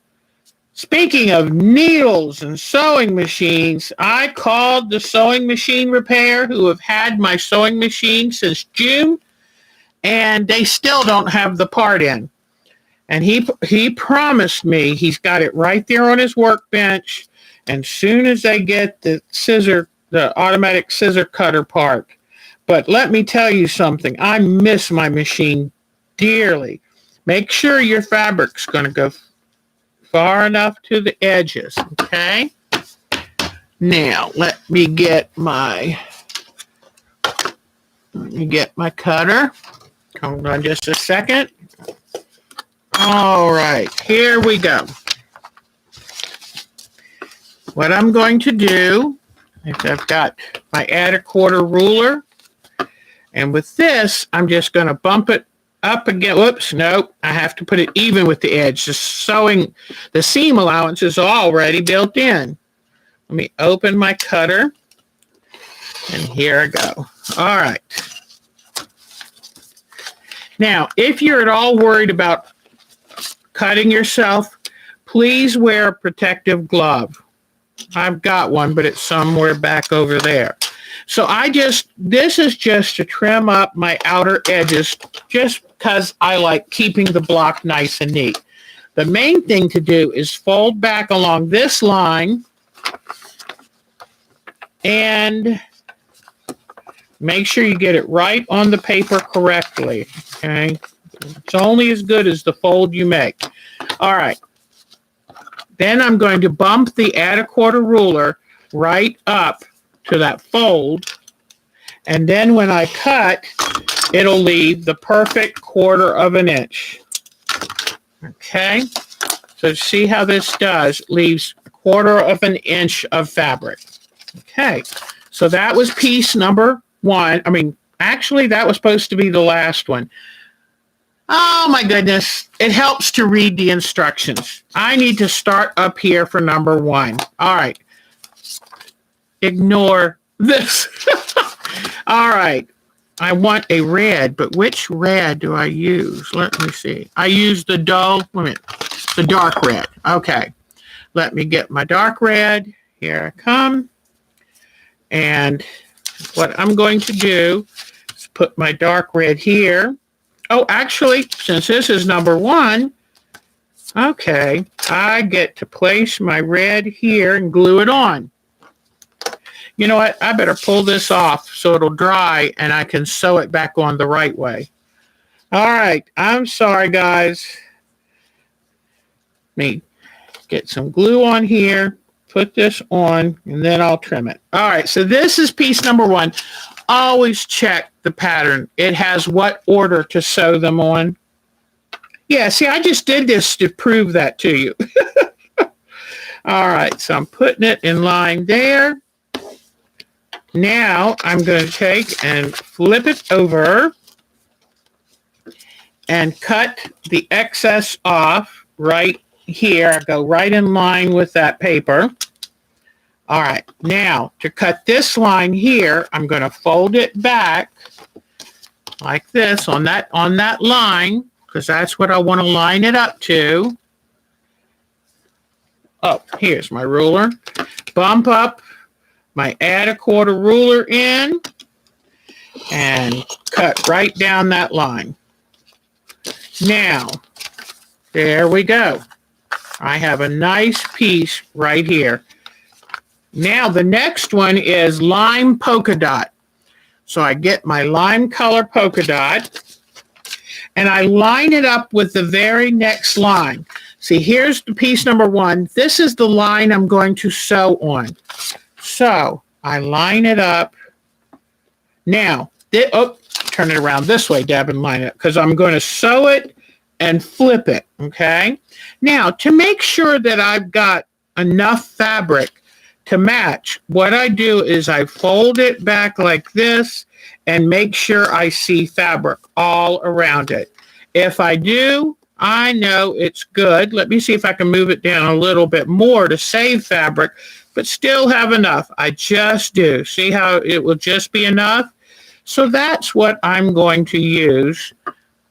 Speaking of needles and sewing machines, I called the sewing machine repair who have had my sewing machine since June, and they still don't have the part in. And he promised me, he's got it right there on his workbench, And soon as I get the automatic scissor cutter part. But let me tell you something. I miss my machine dearly. Make sure your fabric's going to go far enough to the edges, okay? Now, let me get my cutter. Hold on just a second. All right, here we go. What I'm going to do is I've got my add a quarter ruler, and with this, I'm just going to bump it up again. Whoops, nope, I have to put it even with the edge. The seam allowance is already built in. Let me open my cutter, and here I go. All right. Now, if you're at all worried about cutting yourself, please wear a protective glove. I've got one, but it's somewhere back over there. So this is just to trim up my outer edges, just because I like keeping the block nice and neat. The main thing to do is fold back along this line and make sure you get it right on the paper correctly, okay? It's only as good as the fold you make. All right. Then I'm going to bump the add a quarter ruler right up to that fold. And then when I cut, it'll leave the perfect 1/4 inch. Okay. So see how this does? Leaves 1/4 inch of fabric. Okay. So that was piece number 1. I mean, actually, that was supposed to be the last one. Oh my goodness, it helps to read the instructions. I need to start up here for number 1. All right, ignore this. All right, I want a red, but which red do I use? Let me see. I use the the dark red. Okay, let me get my dark red. Here I come. And what I'm going to do is put my dark red here. Oh, actually, since this is number 1, okay, I get to place my red here and glue it on. You know what? I better pull this off so it'll dry and I can sew it back on the right way. All right, I'm sorry, guys. Let me get some glue on here, put this on, and then I'll trim it. All right, so this is piece number 1. Always check the pattern. It has what order to sew them on. Yeah, see, I just did this to prove that to you. All right, so I'm putting it in line there. Now I'm going to take and flip it over and cut the excess off right here. I go right in line with that paper. All right, now to cut this line here, I'm going to fold it back like this on that line, because that's what I want to line it up to. Oh, here's my ruler. Bump up my add a quarter ruler in and cut right down that line. Now, there we go. I have a nice piece right here. Now the next one is lime polka dot. So I get my lime color polka dot and I line it up with the very next line. See, here's the piece number 1. This is the line I'm going to sew on. So I line it up. Now, turn it around this way, Deb, and line it up, because I'm going to sew it and flip it, okay? Now, to make sure that I've got enough fabric to match, what I do is I fold it back like this and make sure I see fabric all around it. If I do, I know it's good. Let me see if I can move it down a little bit more to save fabric, but still have enough. I just do. See how it will just be enough? So that's what I'm going to use.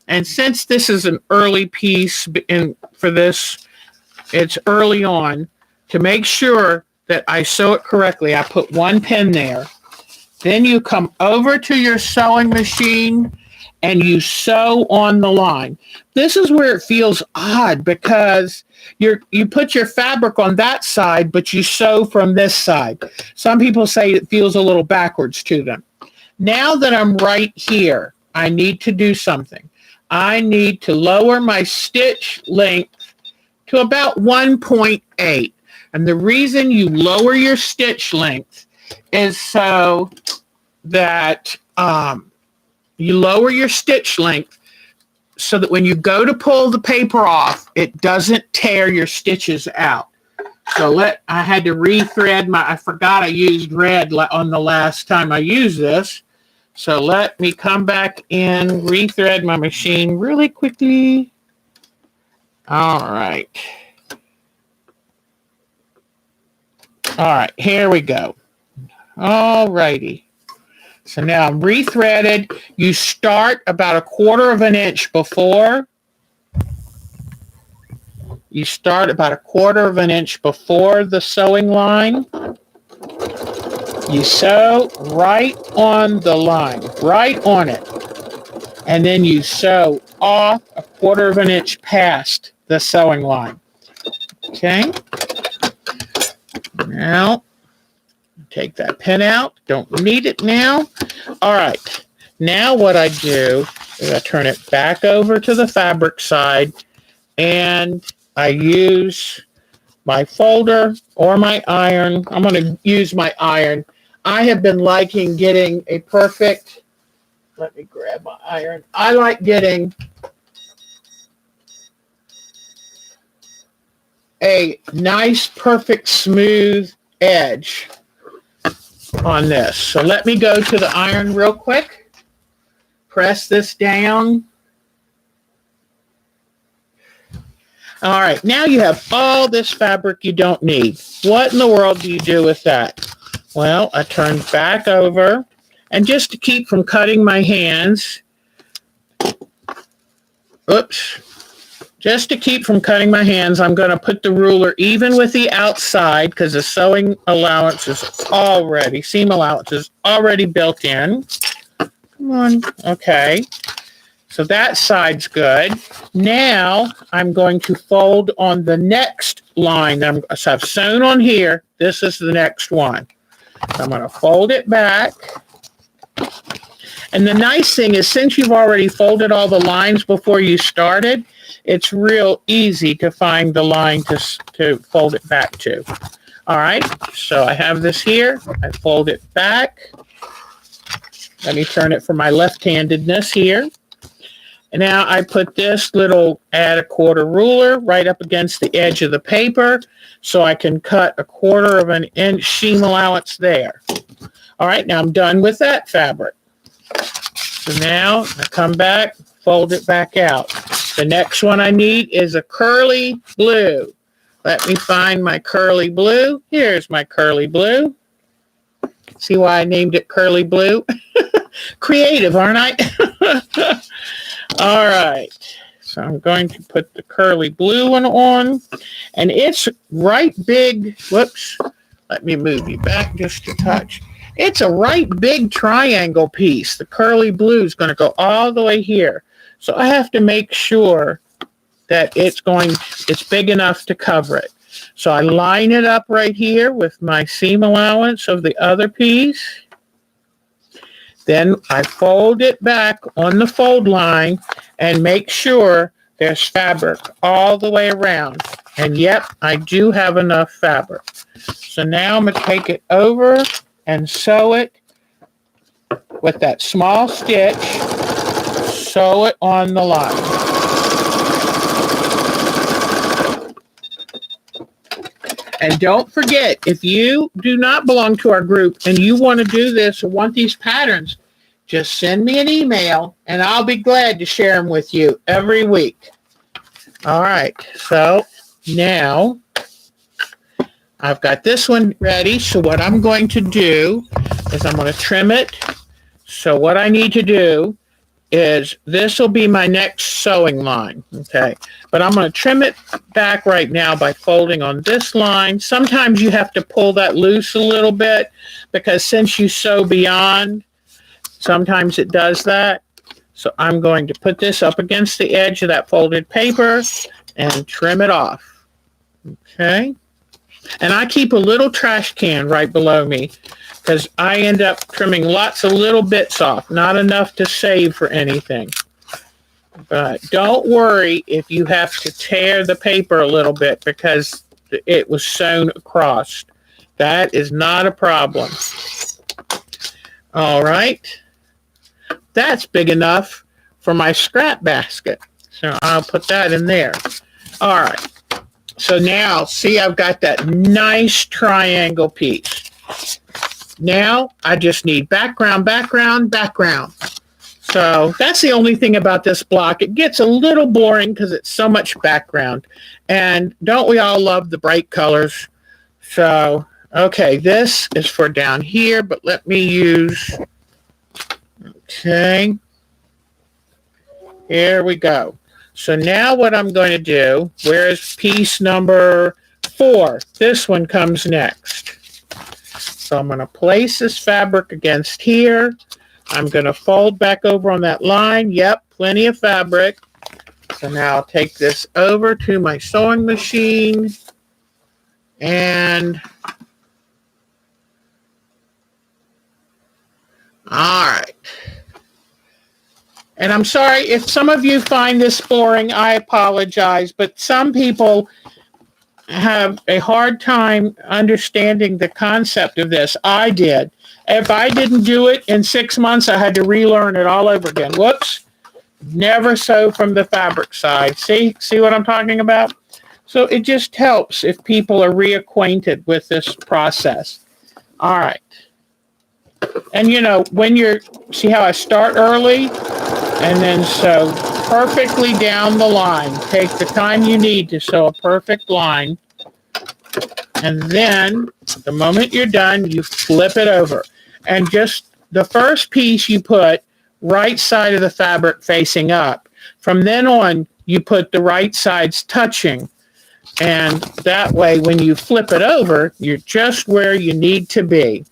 And since this is an early piece for this, it's early on, to make sure that I sew it correctly, I put 1 pin there. Then you come over to your sewing machine and you sew on the line. This is where it feels odd because you put your fabric on that side, but you sew from this side. Some people say it feels a little backwards to them. Now that I'm right here, I need to do something. I need to lower my stitch length to about 1.8. And the reason you lower your stitch length is so that you lower your stitch length so that when you go to pull the paper off, it doesn't tear your stitches out. So I had to rethread I forgot I used red on the last time I used this. So let me come back in, rethread my machine really quickly. All right. All right, here we go. All righty. So now I'm rethreaded. You start about 1/4 of an inch before. You start about 1/4 of an inch before the sewing line. You sew right on the line, right on it. And then you sew off 1/4 of an inch past the sewing line. Okay. Now, take that pin out. Don't need it now. All right. Now what I do is I turn it back over to the fabric side and I use my folder or my iron. I'm going to use my iron. I have been liking getting a perfect, let me grab my iron. I like getting a nice, perfect, smooth edge on this. So let me go to the iron real quick. Press this down. All right, now you have all this fabric you don't need. What in the world do you do with that? Well, I turn back over, and just to keep from cutting my hands, just to keep from cutting my hands, I'm going to put the ruler even with the outside because the sewing allowance is already, seam allowance is already built in. Come on, okay. So that side's good. Now I'm going to fold on the next line. So I've sewn on here. This is the next one. So I'm going to fold it back. And the nice thing is, since you've already folded all the lines before you started, it's real easy to find the line to fold it back to. All right, so I have this here. I fold it back. Let me turn it for my left-handedness here. And now I put this little add 1/4 ruler right up against the edge of the paper so I can cut 1/4 of an inch seam allowance there. All right, now I'm done with that fabric. So now I come back, fold it back out. The next one I need is a curly blue. Let me find my curly blue. Here's my curly blue. See why I named it curly blue? Creative, aren't I? All right, so I'm going to put the curly blue one on, and it's right big. Whoops, let me move you back just a touch. It's a right big triangle piece. The curly blue is going to go all the way here. So I have to make sure that it's big enough to cover it. So I line it up right here with my seam allowance of the other piece. Then I fold it back on the fold line and make sure there's fabric all the way around. And yep, I do have enough fabric. So now I'm going to take it over and sew it with that small stitch. Sew it on the line. And don't forget, if you do not belong to our group and you want to do this or want these patterns, just send me an email and I'll be glad to share them with you every week. All right, so now I've got this one ready. So what I'm going to do is I'm going to trim it. So what I need to do is this will be my next sewing line, okay? But I'm going to trim it back right now by folding on this line. Sometimes you have to pull that loose a little bit because since you sew beyond, sometimes it does that. So I'm going to put this up against the edge of that folded paper and trim it off. Okay. And I keep a little trash can right below me because I end up trimming lots of little bits off, not enough to save for anything. But don't worry if you have to tear the paper a little bit because it was sewn across. That is not a problem. All right. That's big enough for my scrap basket. So I'll put that in there. All right. So now, see, I've got that nice triangle piece. Now I just need background, background, background. So that's the only thing about this block. It gets a little boring because it's so much background. And don't we all love the bright colors? So, okay, this is for down here, but let me use, okay, here we go. So now what I'm going to do, where's piece number 4? This one comes next. So I'm going to place this fabric against here. I'm going to fold back over on that line. Yep, plenty of fabric. So now I'll take this over to my sewing machine. And all right. And I'm sorry if some of you find this boring, I apologize, but some people have a hard time understanding the concept of this. I did. If I didn't do it in 6 months, I had to relearn it all over again. Whoops. Never sew from the fabric side. See what I'm talking about? So it just helps if people are reacquainted with this process. All right. And you know, when you're, see how I start early and then sew perfectly down the line. Take the time you need to sew a perfect line. And then the moment you're done, you flip it over. And just the first piece you put right side of the fabric facing up. From then on, you put the right sides touching. And that way, when you flip it over, you're just where you need to be.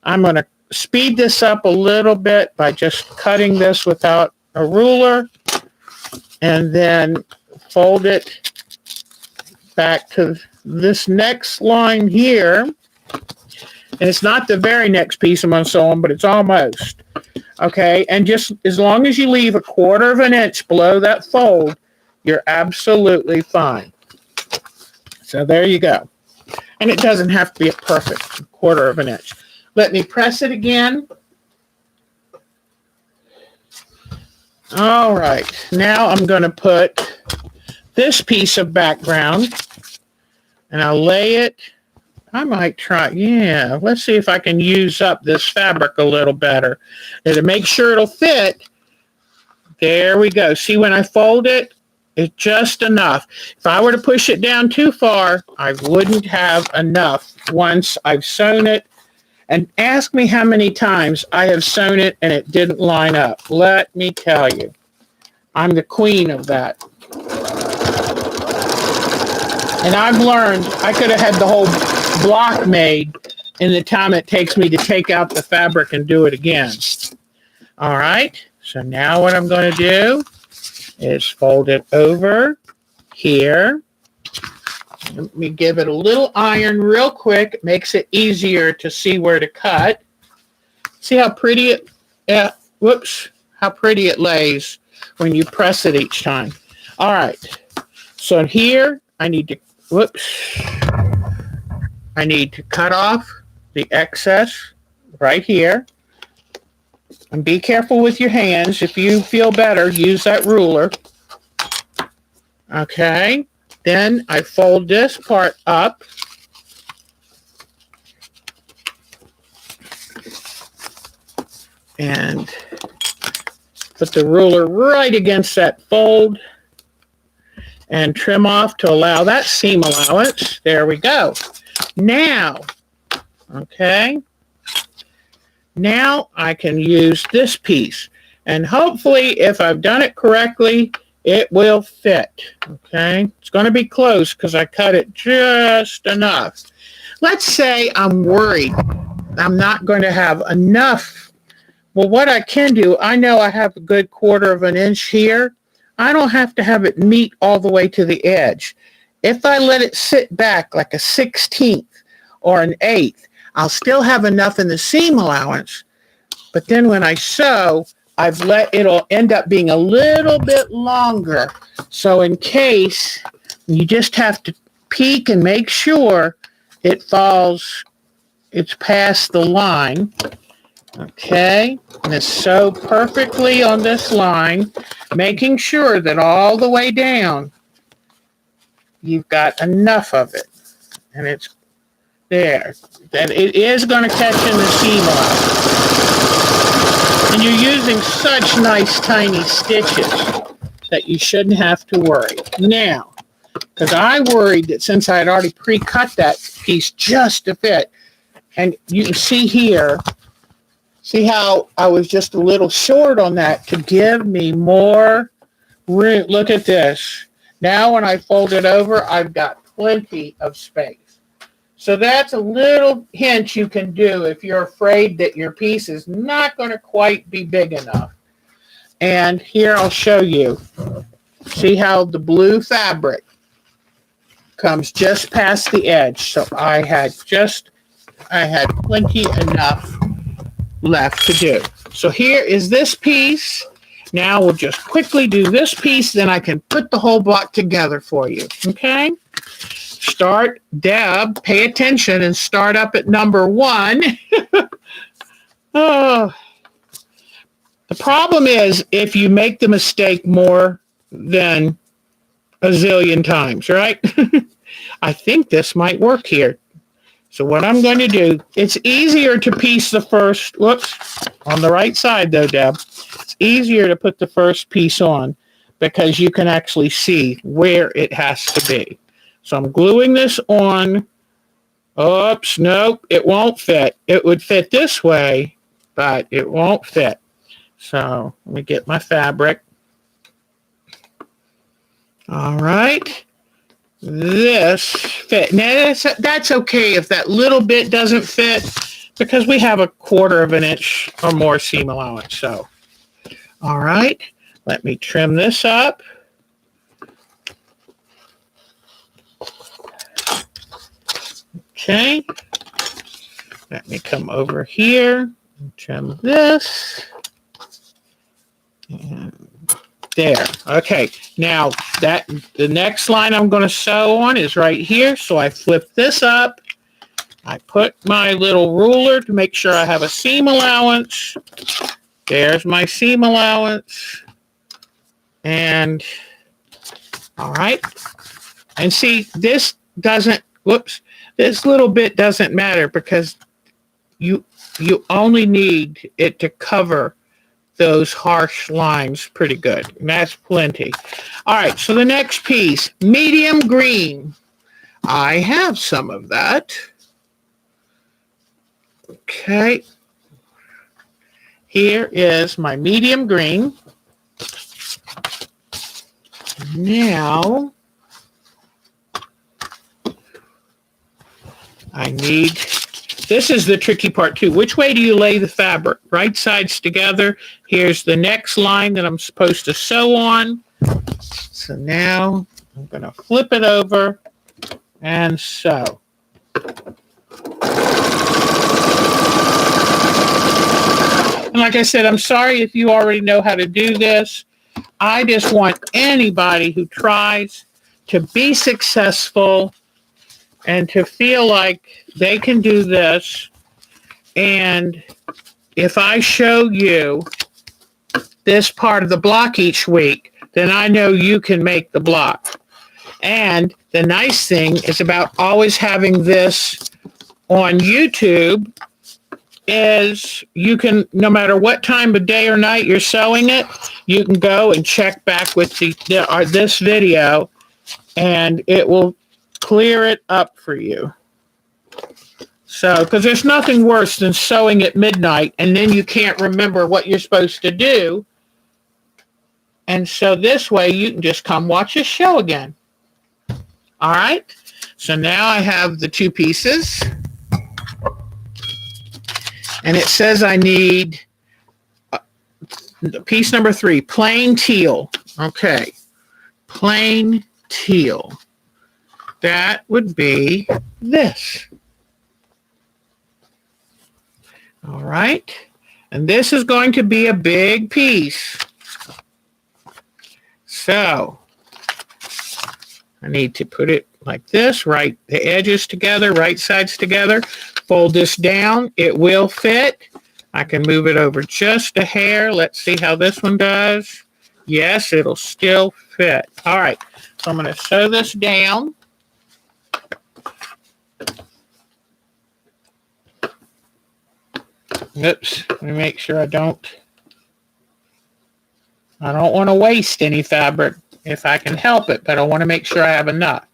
I'm going to speed this up a little bit by just cutting this without a ruler. And then fold it back to this next line here. And it's not the very next piece I'm going to sew on, but it's almost. Okay, and just as long as you leave 1/4 of an inch below that fold, you're absolutely fine. So there you go. And it doesn't have to be a perfect 1/4 of an inch. Let me press it again. All right, now I'm going to put this piece of background, and I'll lay it. I might try, yeah, let's see if I can use up this fabric a little better. And to make sure it'll fit, there we go. See, when I fold it, it's just enough. If I were to push it down too far, I wouldn't have enough once I've sewn it. And ask me how many times I have sewn it and it didn't line up. Let me tell you, I'm the queen of that. And I've learned I could have had the whole block made in the time it takes me to take out the fabric and do it again. All right, so now what I'm going to do is fold it over here. Let me give it a little iron real quick. It makes it easier to see where to cut. See how pretty it, how pretty it lays when you press it each time. All right, so here I need to, I need to cut off the excess right here. And be careful with your hands. If you feel better, use that ruler. Okay. Then I fold this part up. And put the ruler right against that fold. And trim off to allow that seam allowance. There we go. Now, okay, now I can use this piece. And hopefully, if I've done it correctly, it will fit, okay? It's going to be close because I cut it just enough. Let's say I'm worried I'm not going to have enough Well, what I can do, I know I have a good 1/4 of an inch here. I don't have to have it meet all the way to the edge. If I let it sit back like a 1/16 or an 1/8, I'll still have enough in the seam allowance. But then when I sew, it'll end up being a little bit longer. So in case, you just have to peek and make sure it's past the line. Okay, and it's sew perfectly on this line, making sure that all the way down you've got enough of it, and it's there. That it is going to catch in the seam allowance. And you're using such nice tiny stitches that you shouldn't have to worry. Now, because I worried that since I had already pre-cut that piece just to fit, and you can see here, see how I was just a little short on that to give me more room. Look at this. Now when I fold it over, I've got plenty of space. So that's a little hint you can do if you're afraid that your piece is not going to quite be big enough. And here I'll show you. See how the blue fabric comes just past the edge. So I had plenty enough left to do. So here is this piece. Now we'll just quickly do this piece, then I can put the whole block together for you. Okay? Start, Deb, pay attention and start up at number 1. Oh. The problem is if you make the mistake more than a zillion times, right? I think this might work here. So what I'm going to do, it's easier to piece the first, whoops, on the right side though, Deb. It's easier to put the first piece on because you can actually see where it has to be. So I'm gluing this on. Oops, nope, it won't fit. It would fit this way, but it won't fit. So let me get my fabric. All right. This fit. Now that's okay if that little bit doesn't fit because we have a 1/4 of an inch or more seam allowance. So, all right, let me trim this up. Okay, let me come over here and trim this. And there. Okay, now the next line I'm going to sew on is right here. So I flip this up. I put my little ruler to make sure I have a seam allowance. There's my seam allowance. And all right. And see, this doesn't, whoops, this little bit doesn't matter because you only need it to cover those harsh lines pretty good. And that's plenty. All right, so the next piece, medium green. I have some of that. Okay. Here is my medium green. Now, I need, this is the tricky part too. Which way do you lay the fabric? Right sides together. Here's the next line that I'm supposed to sew on. So now I'm going to flip it over and sew. And like I said, I'm sorry if you already know how to do this. I just want anybody who tries to be successful and to feel like they can do this. And if I show you this part of the block each week, then I know you can make the block. And the nice thing is about always having this on YouTube is you can, no matter what time of day or night you're sewing it, you can go and check back with this video and it will clear it up for you. So, because there's nothing worse than sewing at midnight and then you can't remember what you're supposed to do. And so this way you can just come watch this show again. All right. So now I have the two pieces. And it says I need piece number 3, plain teal. Okay, plain teal. That would be this. All right, and this is going to be a big piece. So I need to put it like this, right, the edges together, right sides together. Fold this down. It will fit. I can move it over just a hair. Let's see how this one does. Yes, it'll still fit. All right, so I'm going to sew this down. Oops, let me make sure I don't want to waste any fabric if I can help it, but I want to make sure I have enough.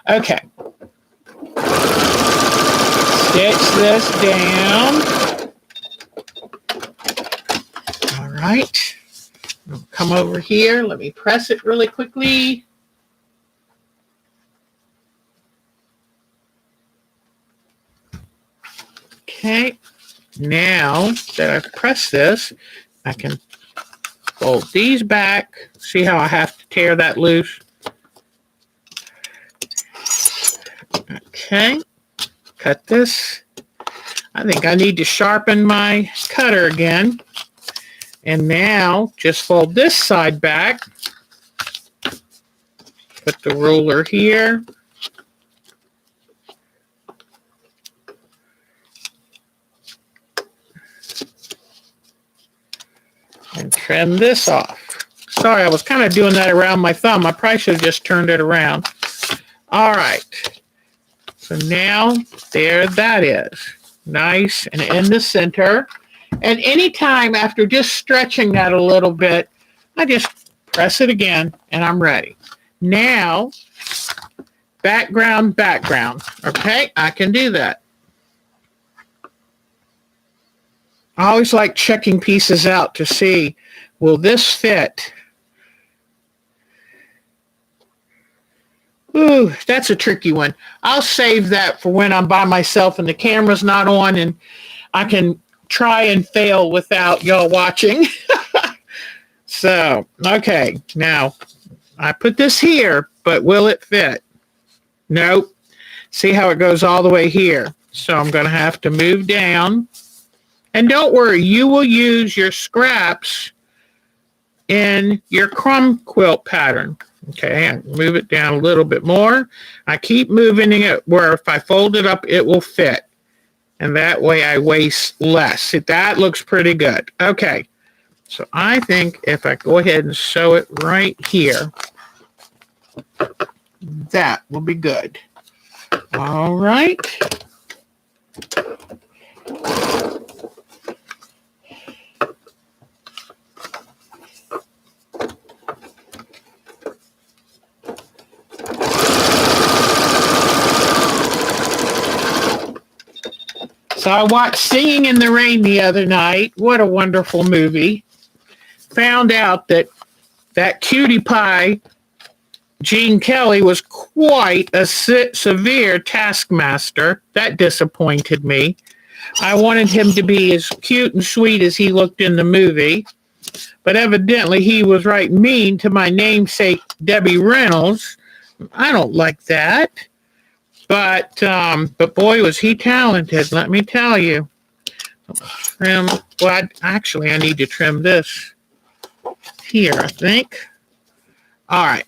Okay. Stitch this down. All right. I'll come over here. Let me press it really quickly. Okay. Now that I've pressed this, I can fold these back. See how I have to tear that loose? Okay. Cut this. I think I need to sharpen my cutter again. And now just fold this side back. Put the ruler here. And trim this off. Sorry, I was kind of doing that around my thumb. I probably should have just turned it around. All right. So now there that is. Nice and in the center. And anytime after just stretching that a little bit, I just press it again and I'm ready. Now, background. Okay, I can do that. I always like checking pieces out to see, will this fit? Ooh, that's a tricky one. I'll save that for when I'm by myself and the camera's not on and I can try and fail without y'all watching. So, okay, now I put this here, but will it fit? Nope. See how it goes all the way here. So I'm going to have to move down. And don't worry, you will use your scraps in your crumb quilt pattern. Okay, and move it down a little bit more. I keep moving it where if I fold it up, it will fit. And that way I waste less. See, that looks pretty good. Okay, so I think if I go ahead and sew it right here, that will be good. All right. So I watched Singing in the Rain the other night. What a wonderful movie. Found out that cutie pie, Gene Kelly, was quite a severe taskmaster. That disappointed me. I wanted him to be as cute and sweet as he looked in the movie. But evidently he was right mean to my namesake, Debbie Reynolds. I don't like that. But boy, was he talented, let me tell you. Trim, well, actually, I need to trim this here, I think. All right.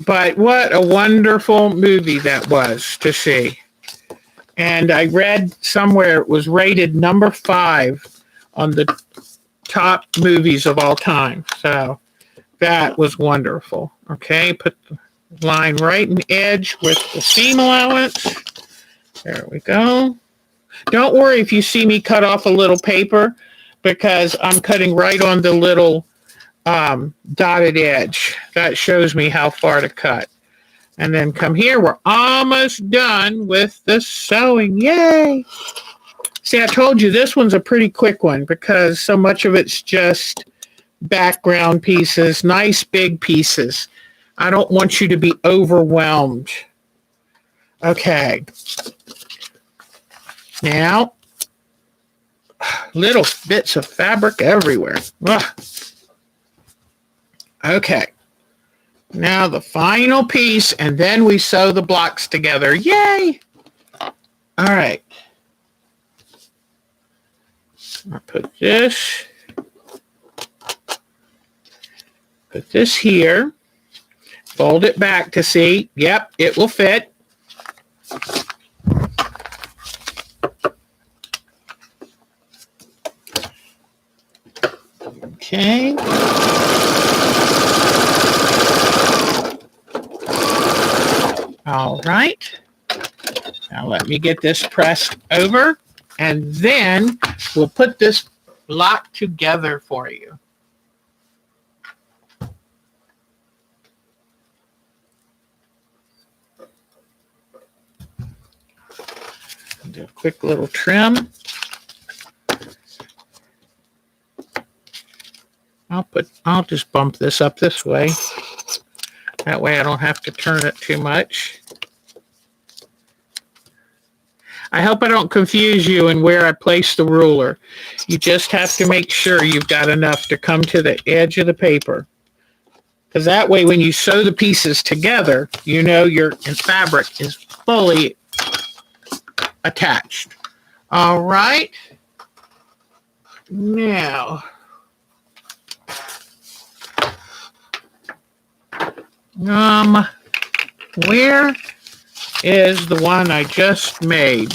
But what a wonderful movie that was to see. And I read somewhere it was rated number 5 on the top movies of all time. So that was wonderful. Okay, put the line right in the edge with the seam allowance. There we go. Don't worry if you see me cut off a little paper because I'm cutting right on the little dotted edge. That shows me how far to cut. And then come here. We're almost done with the sewing. Yay! See, I told you this one's a pretty quick one because so much of it's just background pieces, nice big pieces. I don't want you to be overwhelmed. Okay. Now, little bits of fabric everywhere. Ugh. Okay. Now the final piece, and then we sew the blocks together. Yay! All right. I'll put this here. Fold it back to see. Yep, it will fit. Okay. All right. Now let me get this pressed over, and then we'll put this block together for you. Do a quick little trim. I'll just bump this up this way. That way I don't have to turn it too much. I hope I don't confuse you in where I place the ruler. You just have to make sure you've got enough to come to the edge of the paper. Because that way when you sew the pieces together, you know your fabric is fully attached. All right. Now, where is the one I just made?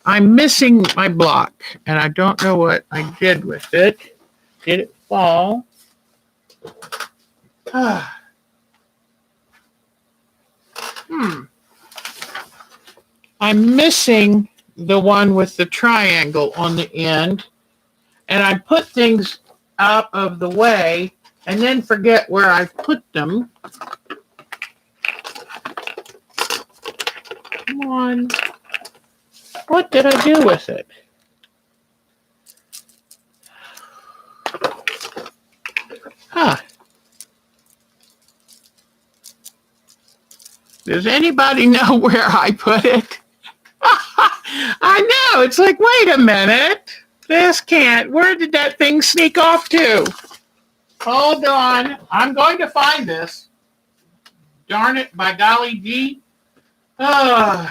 I'm missing my block, and I don't know what I did with it. Did it fall? I'm missing the one with the triangle on the end, and I put things out of the way and then forget where I put them. Come on. What did I do with it? Does anybody know where I put it? I know. It's like, wait a minute. This can't. Where did that thing sneak off to? Hold on. I'm going to find this. Darn it, by golly gee. I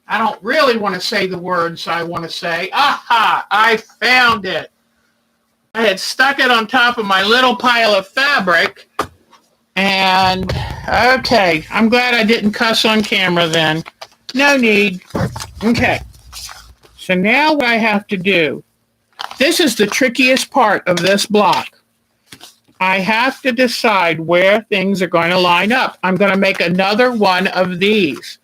don't really want to say the words I want to say. Aha! I found it. I had stuck it on top of my little pile of fabric. And, okay. I'm glad I didn't cuss on camera then. No need. Okay. So now what I have to do, this is the trickiest part of this block. I have to decide where things are going to line up. I'm going to make another one of these.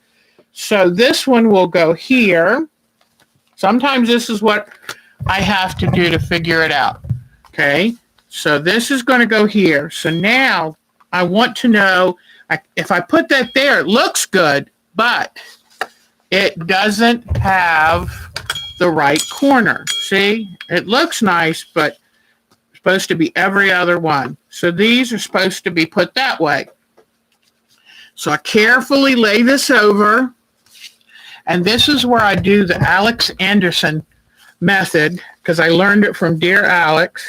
So this one will go here. Sometimes this is what I have to do to figure it out. Okay. So this is going to go here. So now I want to know, if I put that there, it looks good, but it doesn't have the right corner. See, it looks nice, but it's supposed to be every other one. So these are supposed to be put that way. So I carefully lay this over, and this is where I do the Alex Anderson method, because I learned it from Dear Alex.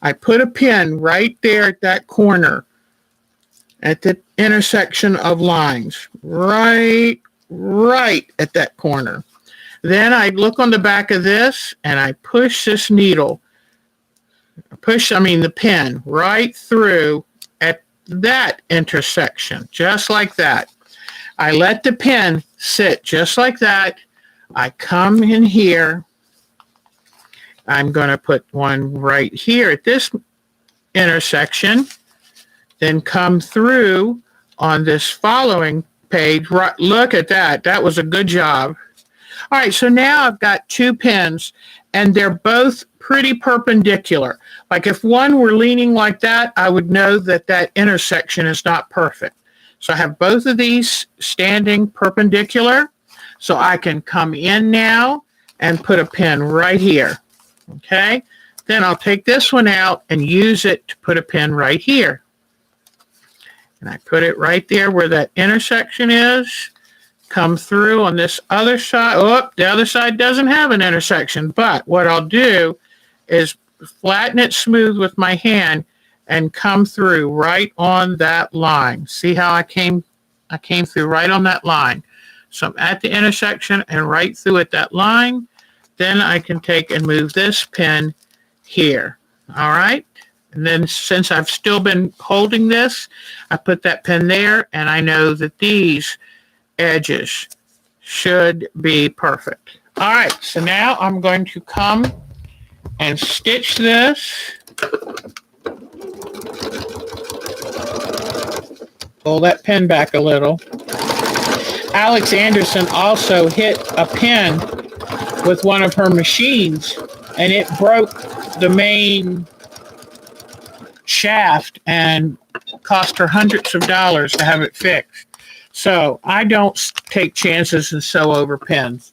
I put a pin right there at that corner, at the intersection of lines, right at that corner. Then I look on the back of this, and I push this needle, the pin right through at that intersection, just like that. I let the pin sit just like that. I come in here. I'm going to put one right here at this intersection, then come through on this following page. Right, look at that. That was a good job. All right, so now I've got two pins, and they're both pretty perpendicular. Like if one were leaning like that, I would know that that intersection is not perfect. So I have both of these standing perpendicular, so I can come in now and put a pin right here. Okay, then I'll take this one out and use it to put a pin right here. And I put it right there where that intersection is. come through on this other side. Oh, the other side doesn't have an intersection, but what I'll do is flatten it smooth with my hand and come through right on that line. See how I came through right on that line. So I'm at the intersection and right through at that line. Then I can take and move this pin here. All right. And then since I've still been holding this, I put that pin there, and I know that these edges should be perfect. All right. So now I'm going to come and stitch this. Pull that pin back a little. Alex Anderson also hit a pin with one of her machines, and it broke the main shaft and cost her hundreds of dollars to have it fixed. So I don't take chances and sew over pins.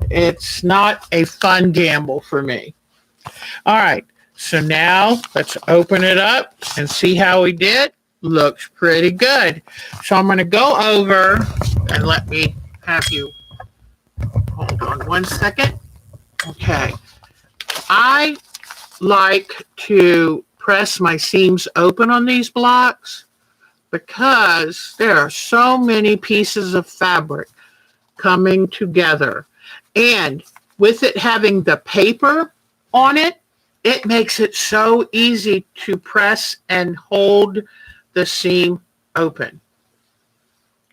It's not a fun gamble for me. All right, so now let's open it up and see how we did. Looks pretty good. So I'm going to go over and let me have you hold on one second. Okay. I like to press my seams open on these blocks because there are so many pieces of fabric coming together. And with it having the paper on it, it makes it so easy to press and hold the seam open.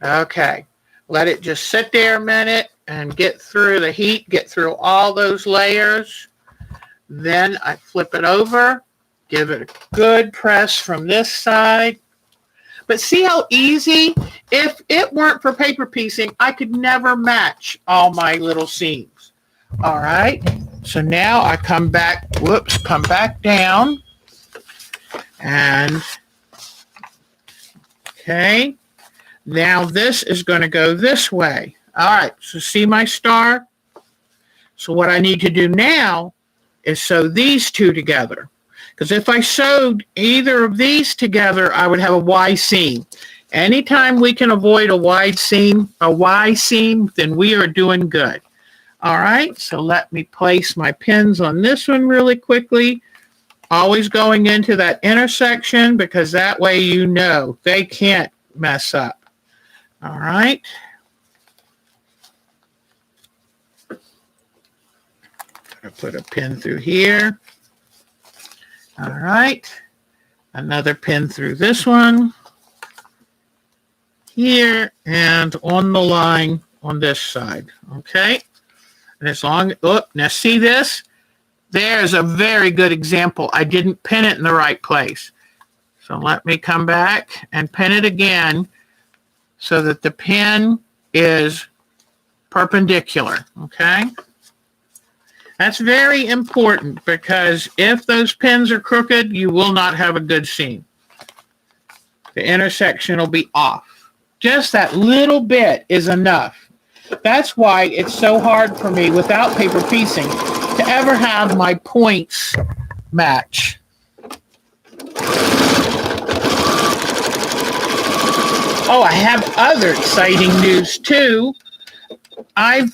Okay, let it just sit there a minute and get through the heat, get through all those layers. Then I flip it over, give it a good press from this side. But see how easy? If it weren't for paper piecing, I could never match all my little seams. All right, so now I come back down, and okay, now this is going to go this way. All right, so see my star? So what I need to do now is sew these two together. Because if I sewed either of these together, I would have a Y seam. Anytime we can avoid a Y seam, then we are doing good. All right, so let me place my pins on this one really quickly. Always going into that intersection because that way you know they can't mess up. All right. Gonna put a pin through here. All right. Another pin through this one. Here and on the line on this side. Okay. And as long, oh, now see this? There's a very good example. I didn't pin it in the right place. So let me come back and pin it again so that the pin is perpendicular, okay? That's very important because if those pins are crooked, you will not have a good seam. The intersection will be off. Just that little bit is enough. That's why it's so hard for me without paper piecing to ever have my points match. Oh, I have other exciting news too.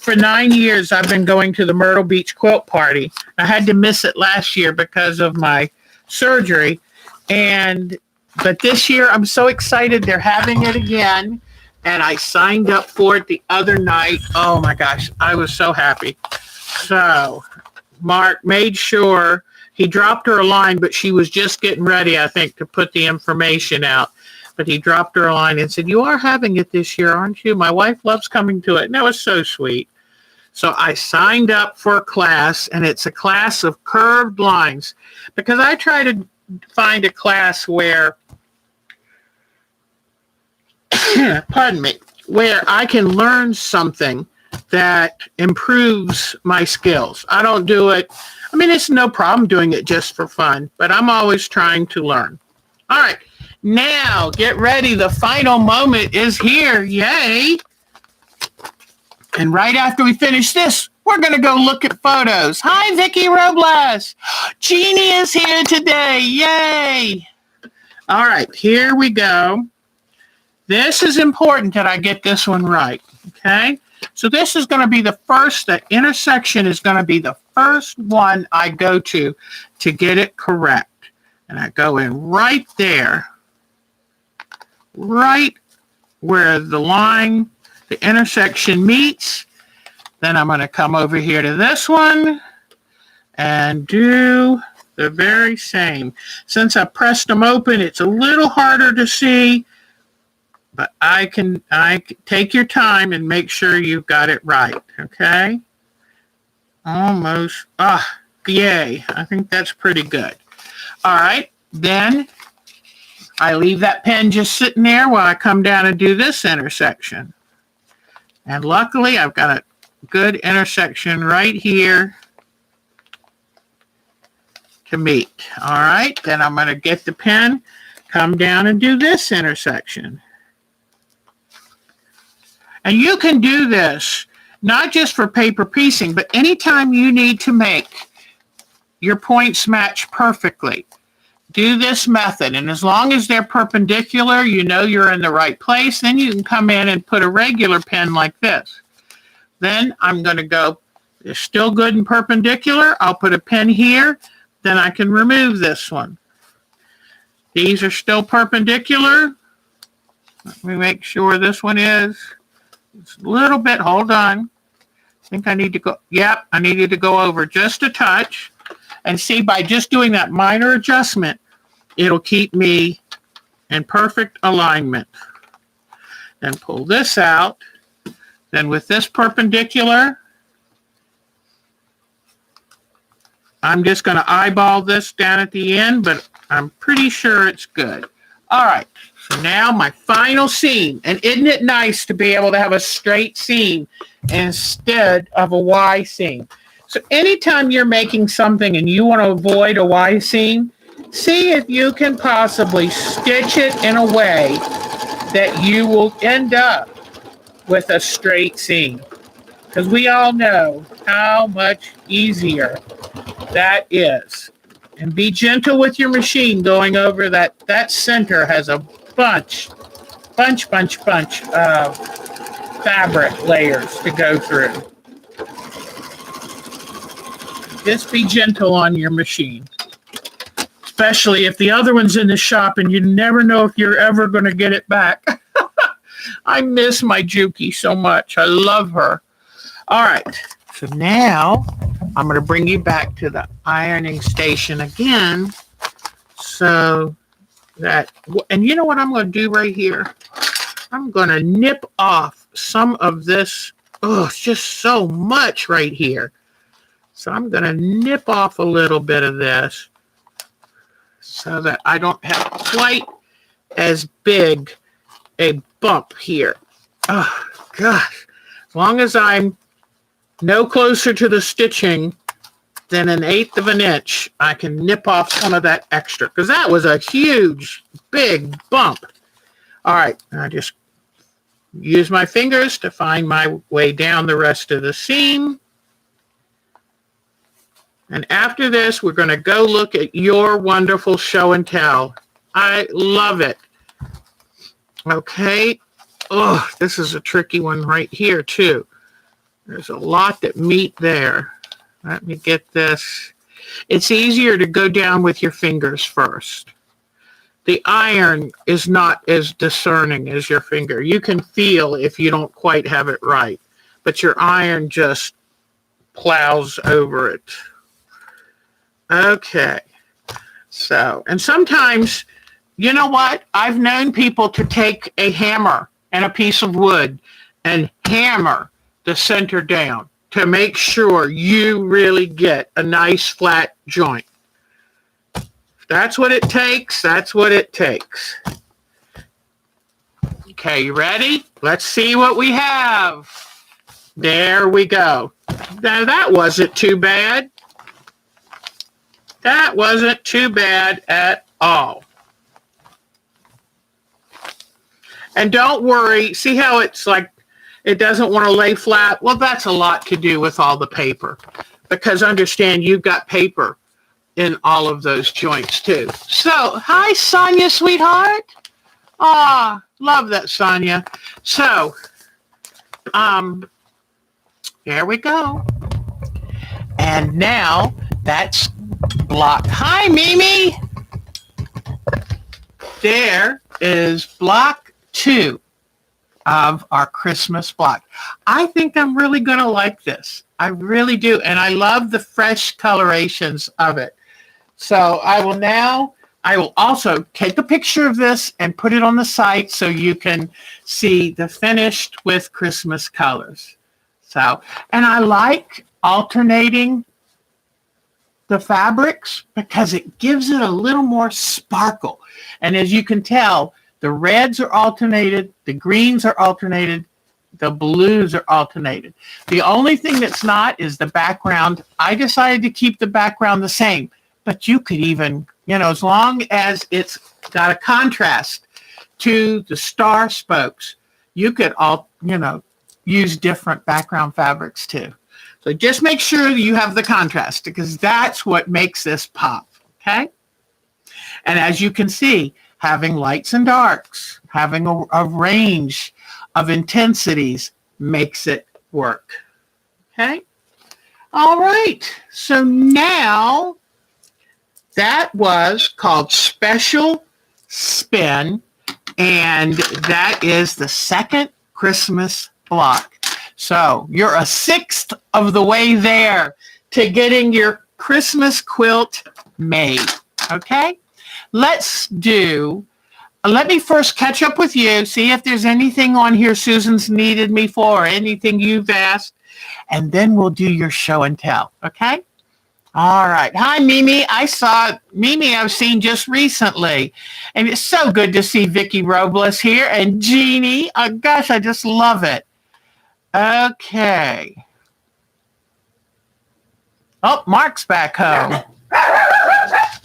For 9 years, I've been going to the Myrtle Beach Quilt Party. I had to miss it last year because of my surgery. But this year, I'm so excited they're having it again. And I signed up for it the other night. Oh my gosh, I was so happy. So Mark made sure he dropped her a line, but she was just getting ready, I think, to put the information out. But he dropped her a line and said, "You are having it this year, aren't you? My wife loves coming to it." And that was so sweet. So I signed up for a class, and it's a class of curved lines because I try to find a class where, pardon me, where I can learn something that improves my skills. I don't do it. I mean, it's no problem doing it just for fun, but I'm always trying to learn. All right. Now, get ready. The final moment is here. Yay. And right after we finish this, we're going to go look at photos. Hi, Vicki Robles. Jeannie is here today. Yay. All right, here we go. This is important that I get this one right, okay? So this is going to be the first, the intersection is going to be the first one I go to get it correct. And I go in right there, right where the line, the intersection meets. Then I'm going to come over here to this one and do the very same. Since I pressed them open, it's a little harder to see, but I take your time and make sure you've got it right, okay? Almost, yay. I think that's pretty good. All right, then I leave that pen just sitting there while I come down and do this intersection. And luckily, I've got a good intersection right here to meet. All right, then I'm going to get the pen, come down and do this intersection. And you can do this not just for paper piecing, but anytime you need to make your points match perfectly. Do this method, and as long as they're perpendicular, you know you're in the right place, then you can come in and put a regular pen like this. Then I'm going to go, it's still good and perpendicular, I'll put a pen here, then I can remove this one. These are still perpendicular. Let me make sure this one is. It's a little bit, hold on. I think I need to go, yep, I needed to go over just a touch. And see, by just doing that minor adjustment, it'll keep me in perfect alignment. Then pull this out. Then with this perpendicular, I'm just going to eyeball this down at the end, but I'm pretty sure it's good. All right, so now my final seam. And isn't it nice to be able to have a straight seam instead of a Y seam? So anytime you're making something and you want to avoid a Y seam, see if you can possibly stitch it in a way that you will end up with a straight seam. Because we all know how much easier that is. And be gentle with your machine going over that. That center has a bunch of fabric layers to go through. Just be gentle on your machine, especially if the other one's in the shop and you never know if you're ever going to get it back. I miss my Juki so much. I love her. All right, so now I'm going to bring you back to the ironing station again. So that, and you know what I'm going to do right here? I'm going to nip off some of this. Oh, it's just so much right here. So I'm going to nip off a little bit of this so that I don't have quite as big a bump here. Oh, gosh. As long as I'm no closer to the stitching than 1/8 of an inch, I can nip off some of that extra because that was a huge, big bump. All right. I just use my fingers to find my way down the rest of the seam. And after this, we're going to go look at your wonderful show and tell. I love it. Okay. Oh, this is a tricky one right here, too. There's a lot that meet there. Let me get this. It's easier to go down with your fingers first. The iron is not as discerning as your finger. You can feel if you don't quite have it right, but your iron just plows over it. Okay, so, and sometimes, you know what? I've known people to take a hammer and a piece of wood and hammer the center down to make sure you really get a nice flat joint. If that's what it takes, that's what it takes. Okay, you ready? Let's see what we have. There we go. Now that wasn't too bad. That wasn't too bad at all. And don't worry, see how it's like it doesn't want to lay flat? Well, that's a lot to do with all the paper. Because understand, you've got paper in all of those joints too. So, hi, Sonia, sweetheart. Love that, Sonia. So, here we go. And now that's block. Hi, Mimi. There is block 2 of our Christmas block. I think I'm really going to like this. I really do. And I love the fresh colorations of it. So I will also take a picture of this and put it on the site so you can see the finished with Christmas colors. So, and I like alternating the fabrics because it gives it a little more sparkle. And as you can tell, the reds are alternated, the greens are alternated, the blues are alternated. The only thing that's not is the background. I decided to keep the background the same, but you could even, as long as it's got a contrast to the star spokes, you could use different background fabrics too. So just make sure that you have the contrast because that's what makes this pop, okay? And as you can see, having lights and darks, having a range of intensities makes it work, okay? All right, so now that was called Special Spin, and that is the second Christmas block. So you're a sixth of the way there to getting your Christmas quilt made, okay? Let me first catch up with you, see if there's anything on here Susan's needed me for, or anything you've asked, and then we'll do your show and tell, okay? All right. Hi, Mimi. I've seen just recently, and it's so good to see Vicki Robles here, and Jeannie. Oh, gosh, I just love it. Okay. Oh, Mark's back home.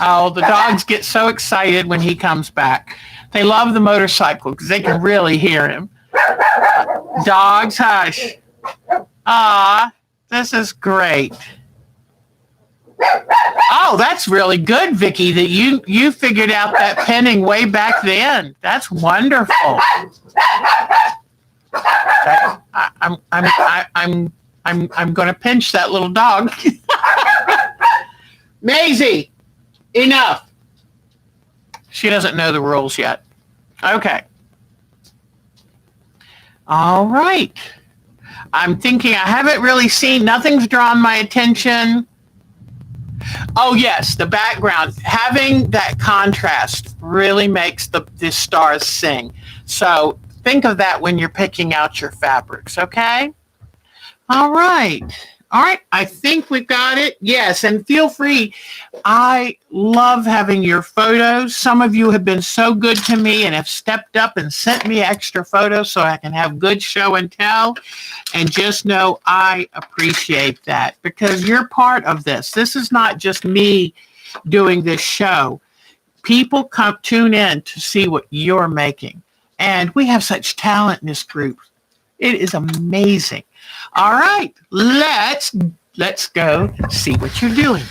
Oh, the dogs get so excited when he comes back. They love the motorcycle because they can really hear him. Dogs, hush. Ah, this is great. Oh, that's really good, Vicki, that you figured out that pinning way back then. That's wonderful. I'm going to pinch that little dog. Maisie, enough. She doesn't know the rules yet. Okay. All right. I'm thinking I haven't really seen, nothing's drawn my attention. Oh, yes, the background. Having that contrast really makes the stars sing. So think of that when you're picking out your fabrics, okay? All right. All right, I think we got it. Yes, and feel free. I love having your photos. Some of you have been so good to me and have stepped up and sent me extra photos so I can have good show and tell. And just know I appreciate that because you're part of this. This is not just me doing this show. People tune in to see what you're making. And we have such talent in this group. It is amazing. All right, let's go see what you're doing.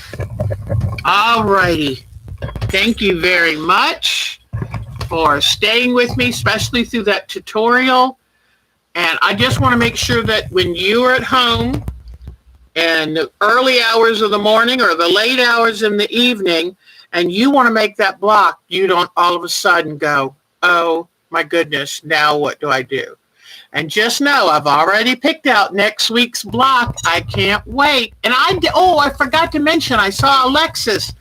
All righty. Thank you very much for staying with me, especially through that tutorial. And I just want to make sure that when you are at home in the early hours of the morning or the late hours in the evening, and you want to make that block, you don't all of a sudden go, oh my goodness, now what do I do? And just know I've already picked out next week's block. I can't wait. And I forgot to mention, I saw Alexis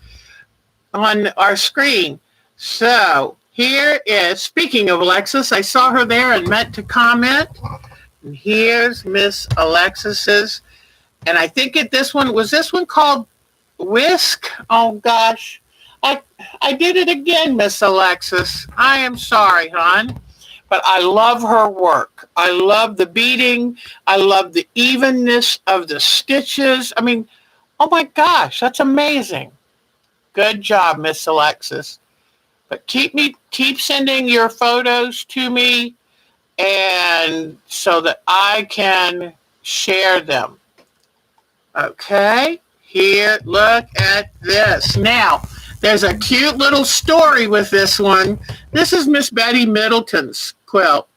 on our screen. So here is, speaking of Alexis, I saw her there and meant to comment. And here's Miss Alexis's. And I think this one called Whisk? Oh gosh. I did it again, Miss Alexis. I am sorry, hon. But I love her work. I love the beading. I love the evenness of the stitches. I mean, oh my gosh, that's amazing. Good job, Miss Alexis. But keep sending your photos to me and so that I can share them. Okay, here, look at this. Now, There's a cute little story with this one. This is Miss Betty Middleton's quilt.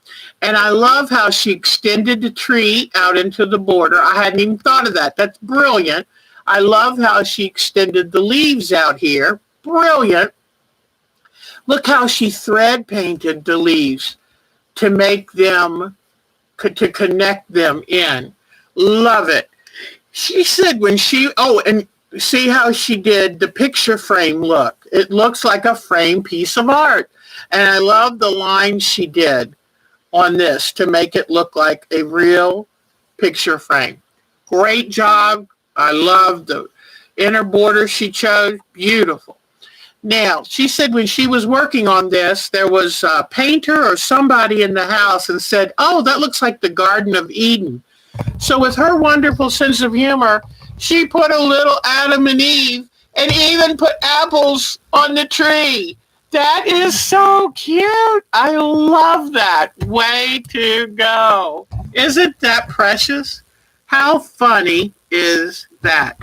And I love how she extended the tree out into the border. I hadn't even thought of that. That's brilliant. I love how she extended the leaves out here. Brilliant. Look how she thread painted the leaves to make them, to connect them in. Love it. She said when she, and see how she did the picture frame look. It looks like a framed piece of art. And I love the lines she did on this to make it look like a real picture frame. Great job. I love the inner border she chose. Beautiful. Now, she said when she was working on this, there was a painter or somebody in the house and said, oh, that looks like the Garden of Eden. So with her wonderful sense of humor, she put a little Adam and Eve and even put apples on the tree. That is so cute. I love that. Way to go. Isn't that precious? How funny is that?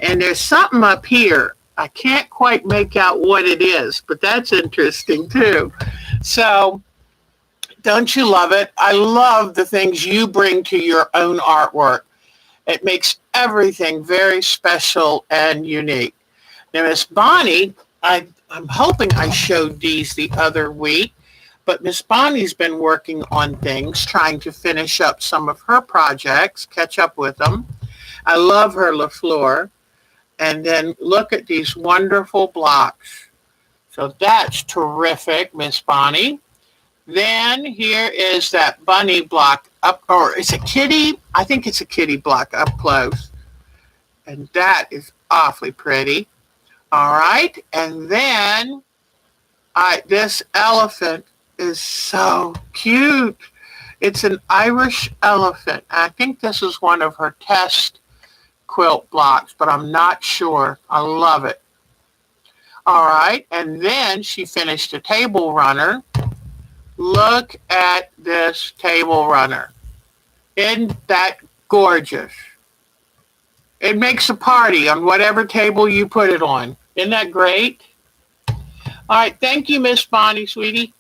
And there's something up here. I can't quite make out what it is, but that's interesting too. So don't you love it? I love the things you bring to your own artwork. It makes everything very special and unique. Now, Miss Bonnie, I'm hoping I showed these the other week, but Miss Bonnie's been working on things, trying to finish up some of her projects, catch up with them. I love her LaFleur. And then look at these wonderful blocks. So that's terrific, Miss Bonnie. Then here is that bunny block up, or it's a kitty. I think it's a kitty block up close. And that is awfully pretty. All right. And then this elephant is so cute. It's an Irish elephant. I think this is one of her test quilt blocks, but I'm not sure. I love it. All right. And then she finished a table runner. Look at this table runner. Isn't that gorgeous? It makes a party on whatever table you put it on. Isn't that great? All right. Thank you, Miss Bonnie, sweetie.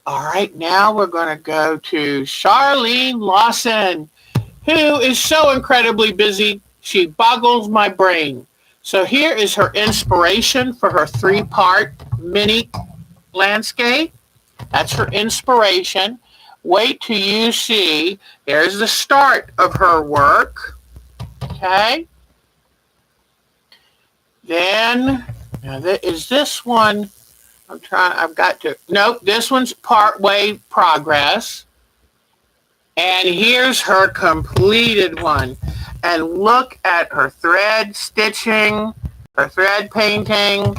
All right. Now we're going to go to Charlene Lawson, who is so incredibly busy. She boggles my brain. So here is her inspiration for her 3-part mini landscape. That's her inspiration. Wait till you see. There's the start of her work. Okay. Then, now is this one, nope, this one's part-way progress. And here's her completed one. And look at her thread stitching, her thread painting.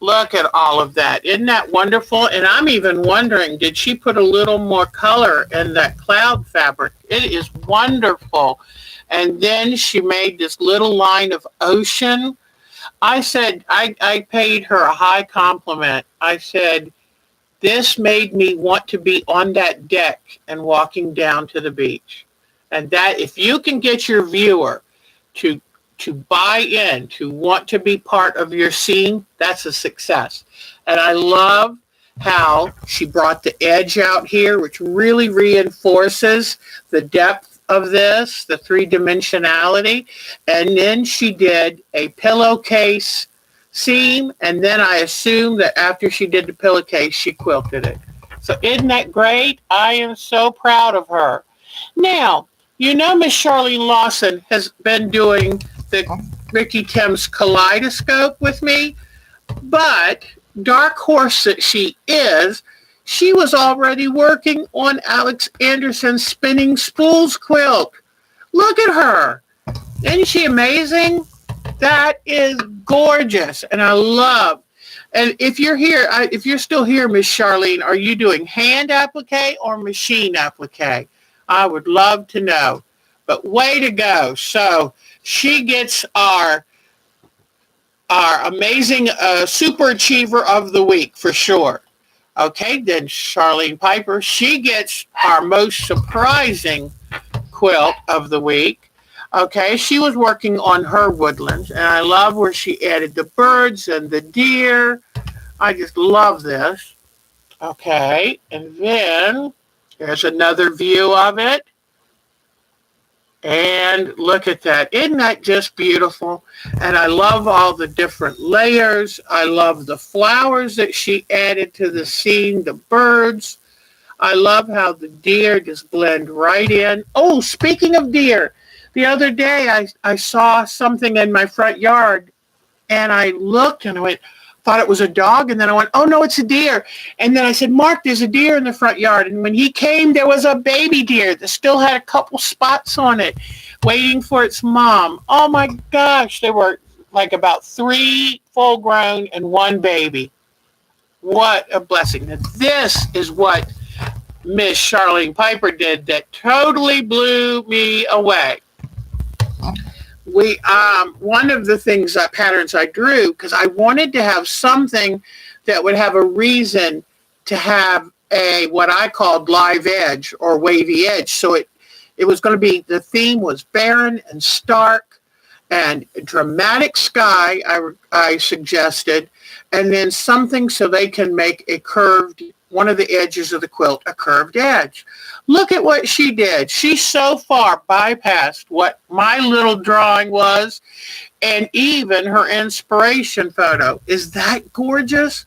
Look at all of that. Isn't that wonderful? And I'm even wondering, did she put a little more color in that cloud fabric? It is wonderful. And then she made this little line of ocean. I said, I paid her a high compliment. I said, this made me want to be on that deck and walking down to the beach. And that, if you can get your viewer to buy in, to want to be part of your scene, that's a success. And I love how she brought the edge out here, which really reinforces the depth of this, the 3-dimensionality. And then she did a pillowcase seam, and then I assume that after she did the pillowcase, she quilted it. So isn't that great? I am so proud of her. Now, you know Miss Charlene Lawson has been doing the Ricky Tim's kaleidoscope with me, but dark horse that she is, she was already working on Alex Anderson's Spinning Spools quilt. Look at her. Isn't she amazing? That is gorgeous, and I love. And if you're here, if you're still here, Miss Charlene, are you doing hand applique or machine applique? I would love to know. But way to go. So she gets our amazing super achiever of the week for sure. Okay, then Charlene Piper, she gets our most surprising quilt of the week. Okay, she was working on her woodlands, and I love where she added the birds and the deer. I just love this. Okay, and then there's another view of it. And look at that. Isn't that just beautiful? And I love all the different layers. I love the flowers that she added to the scene, the birds. I love how the deer just blend right in. Oh, speaking of deer, the other day I saw something in my front yard, and I looked and I went, thought it was a dog, and then I went, oh no, it's a deer. And then I said, Mark, there's a deer in the front yard. And when he came, there was a baby deer that still had a couple spots on it, waiting for its mom. Oh my gosh, there were like about 3 full grown and 1 baby. What a blessing. Now, this is what Miss Charlene Piper did that totally blew me away. One of the things patterns I drew, because I wanted to have something that would have a reason to have a what I called live edge or wavy edge. So it was going to be, the theme was barren and stark and dramatic sky, I suggested, and then something so they can make a curved, one of the edges of the quilt, a curved edge. Look at what she did. She so far bypassed what my little drawing was, and even her inspiration photo. Is that gorgeous?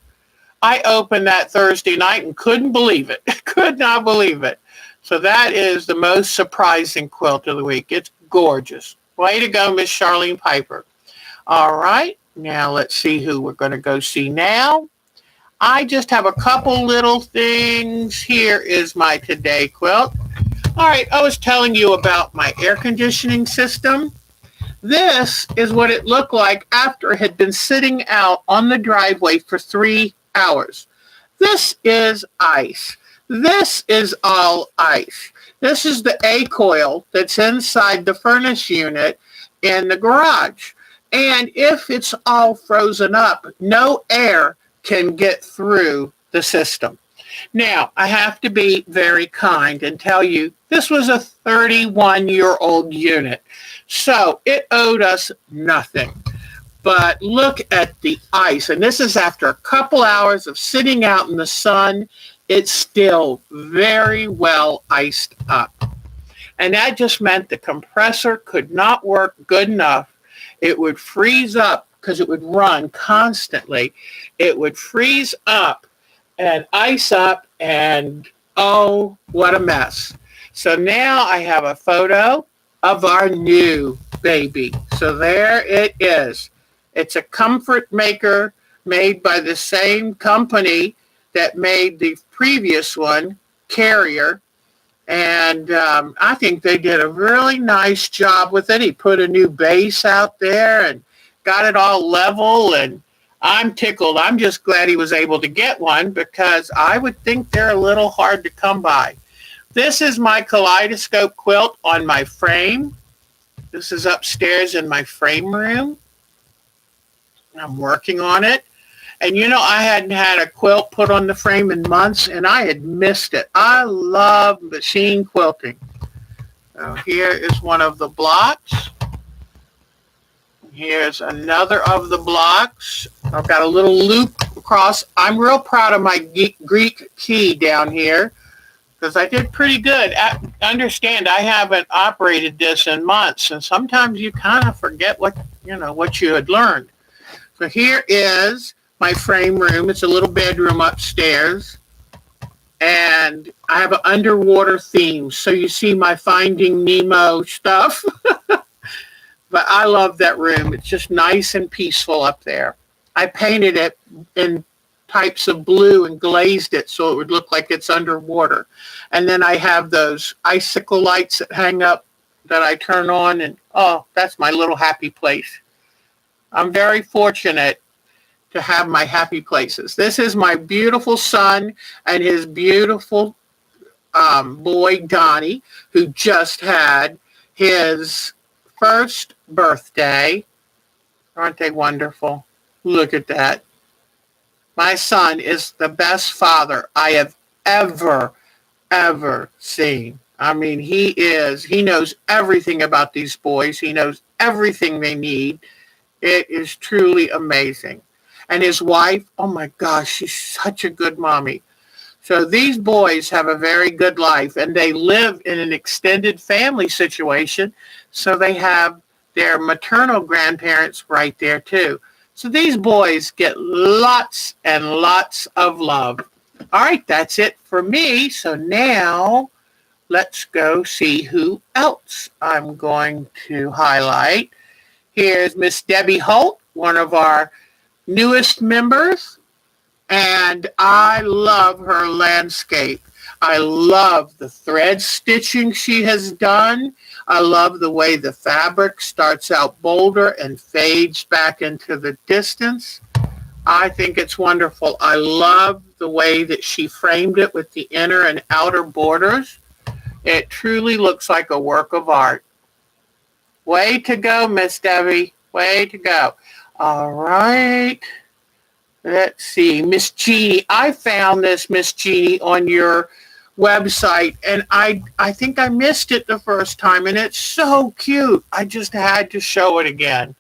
I opened that Thursday night and couldn't believe it. Could not believe it. So that is the most surprising quilt of the week. It's gorgeous. Way to go, Miss Charlene Piper. All right, now let's see who we're going to go see now. I just have a couple little things. Here is my today quilt. All right, I was telling you about my air conditioning system. This is what it looked like after it had been sitting out on the driveway for 3 hours. This is ice. This is all ice. This is the A coil that's inside the furnace unit in the garage. And if it's all frozen up, no air can get through the system. Now, I have to be very kind and tell you, this was a 31-year-old unit, so it owed us nothing. But look at the ice, and this is after a couple hours of sitting out in the sun. It's still very well iced up. And that just meant the compressor could not work good enough. It would freeze up because it would run constantly. It would freeze up and ice up, and oh, what a mess. So now I have a photo of our new baby. So there it is. It's a comfort maker made by the same company that made the previous one, Carrier. And I think they did a really nice job with it. He put a new base out there and got it all level, and I'm tickled. I'm just glad he was able to get one, because I would think they're a little hard to come by. This is my kaleidoscope quilt on my frame. This is upstairs in my frame room. I'm working on it. And you know, I hadn't had a quilt put on the frame in months, and I had missed it. I love machine quilting. So here is one of the blocks. Here's another of the blocks. I've got a little loop across. I'm real proud of my Greek key down here, because I did pretty good. Understand, I haven't operated this in months, and sometimes you kind of forget what you had learned. So here is my frame room. It's a little bedroom upstairs, and I have an underwater theme. So you see my Finding Nemo stuff. But I love that room. It's just nice and peaceful up there. I painted it in types of blue and glazed it so it would look like it's underwater. And then I have those icicle lights that hang up that I turn on, and oh, that's my little happy place. I'm very fortunate to have my happy places. This is my beautiful son and his beautiful boy, Donnie, who just had his first birthday. Aren't they wonderful? Look at that. My son is the best father I have ever seen. I mean, he knows everything about these boys. He knows everything they need. It is truly amazing. And his wife, oh my gosh, she's such a good mommy. So these boys have a very good life and they live in an extended family situation. So they have their maternal grandparents right there too. So these boys get lots and lots of love. All right, that's it for me. So now let's go see who else I'm going to highlight. Here's Miss Debbie Holt, one of our newest members, and I love her landscape. I love the thread stitching she has done. I love the way the fabric starts out bolder and fades back into the distance. I think it's wonderful. I love the way that she framed it with the inner and outer borders. It truly looks like a work of art. Way to go, Miss Debbie. Way to go. All right. Let's see. Miss Jeannie. I found this, Miss Jeannie, on your website, and I think I missed it the first time, and it's so cute. I just had to show it again.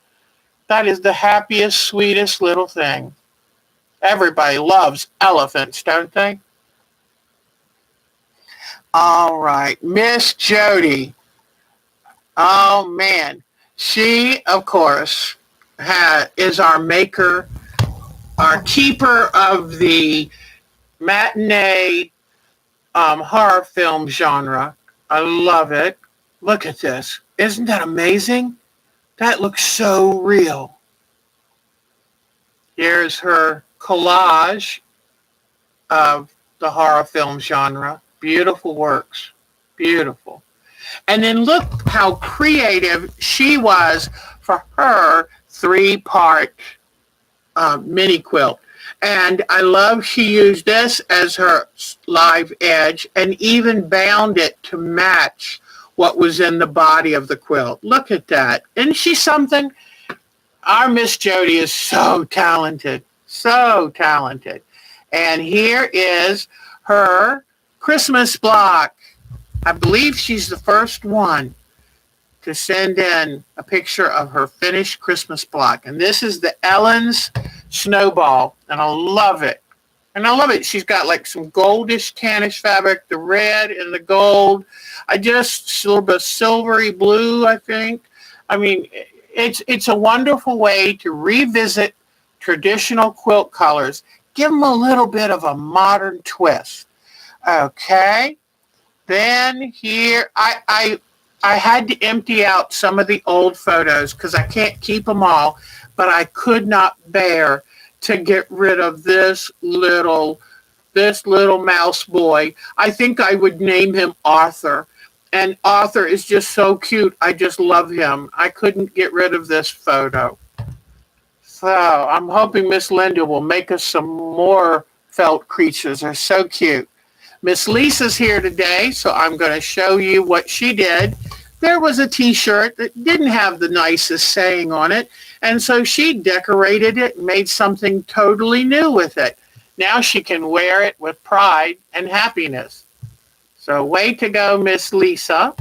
That is the happiest, sweetest little thing. Everybody loves elephants, don't they? All right. Miss Jody. Oh, man. She, of course, is our maker, our keeper of the matinee horror film genre. I love it. Look at this. Isn't that amazing? That looks so real. Here's her collage of the horror film genre. Beautiful works. Beautiful. And then look how creative she was for her 3-part mini quilt. And I love she used this as her live edge and even bound it to match what was in the body of the quilt. Look at that. Isn't she something? Our Miss Jody is so talented. So talented. And here is her Christmas block. I believe she's the first one to send in a picture of her finished Christmas block. And this is the Ellen's Snowball. And I love it. And I love it. She's got like some goldish tannish fabric, the red and the gold. A little bit silvery blue, I think. I mean, it's a wonderful way to revisit traditional quilt colors. Give them a little bit of a modern twist. Okay. Then here, I had to empty out some of the old photos because I can't keep them all, but I could not bear to get rid of this little mouse boy. I think I would name him Arthur. And Arthur is just so cute. I just love him. I couldn't get rid of this photo. So I'm hoping Miss Linda will make us some more felt creatures. They're so cute. Miss Lisa's here today, so I'm going to show you what she did. There was a t-shirt that didn't have the nicest saying on it, and so she decorated it and made something totally new with it. Now she can wear it with pride and happiness. So way to go, Miss Lisa.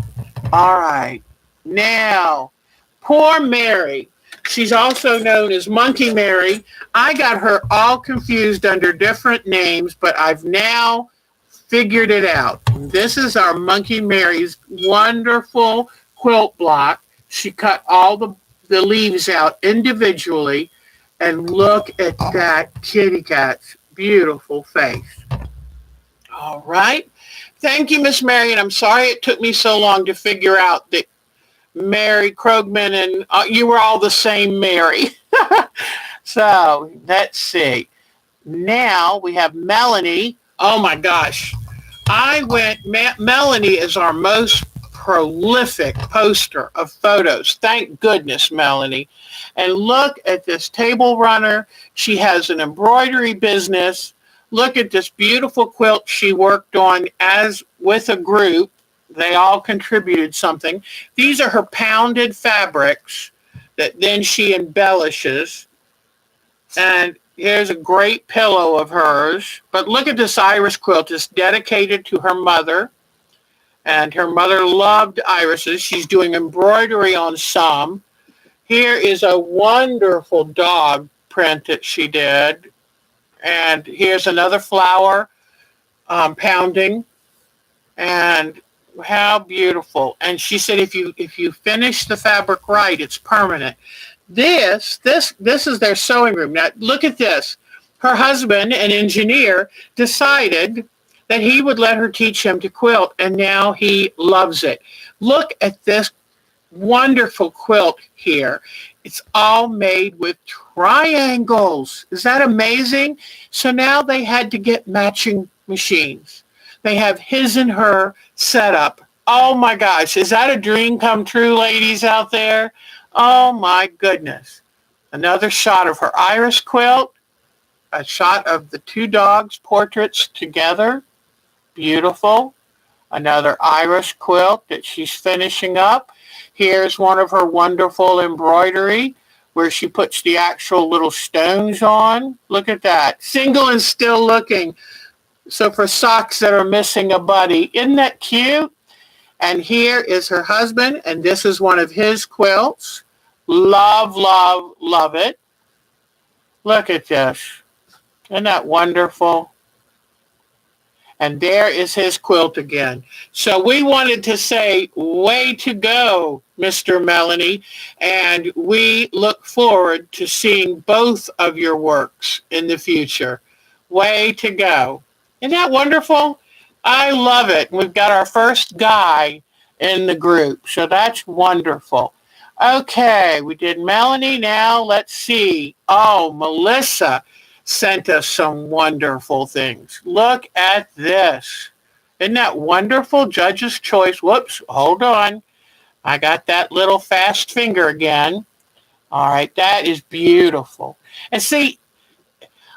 All right. Now, poor Mary. She's also known as Monkey Mary. I got her all confused under different names, but I've now figured it out. This is our Monkey Mary's wonderful quilt block. She cut all the leaves out individually, and look at that kitty cat's beautiful face. All right. Thank you, Miss Mary, and I'm sorry it took me so long to figure out that Mary Krogman and you were all the same Mary. So let's see. Now we have Melanie. Oh my gosh. Melanie is our most prolific poster of photos. Thank goodness, Melanie. And look at this table runner. She has an embroidery business. Look at this beautiful quilt she worked on as with a group. They all contributed something. These are her pounded fabrics that then she embellishes. And here's a great pillow of hers. But look at this iris quilt. It's dedicated to her mother. And her mother loved irises. She's doing embroidery on some. Here is a wonderful dog print that she did. And here's another flower pounding. And how beautiful. And she said if you finish the fabric right, it's permanent. This is their sewing room. Now look at this. Her husband, an engineer, decided that he would let her teach him to quilt, and now he loves it. Look at this wonderful quilt here. It's all made with triangles. Is that amazing? So now they had to get matching machines. They have his and her set up. Oh my gosh, is that a dream come true, ladies out there? Oh my goodness. Another shot of her iris quilt, a shot of the two dogs' portraits together. Beautiful. Another iris quilt that she's finishing up. Here's one of her wonderful embroidery where she puts the actual little stones on. Look at that. Single and still looking. So for socks that are missing a buddy. Isn't that cute? And here is her husband, and this is one of his quilts. Love, love, love it. Look at this. Isn't that wonderful? And there is his quilt again. So we wanted to say, way to go, Mr. Melanie. And we look forward to seeing both of your works in the future. Way to go. Isn't that wonderful? I love it. We've got our first guy in the group. So that's wonderful. Okay, we did Melanie. Now let's see. Oh, Melissa sent us some wonderful things. Look at this. Isn't that wonderful? Judge's choice. Whoops, hold on. I got that little fast finger again. All right, that is beautiful. And see,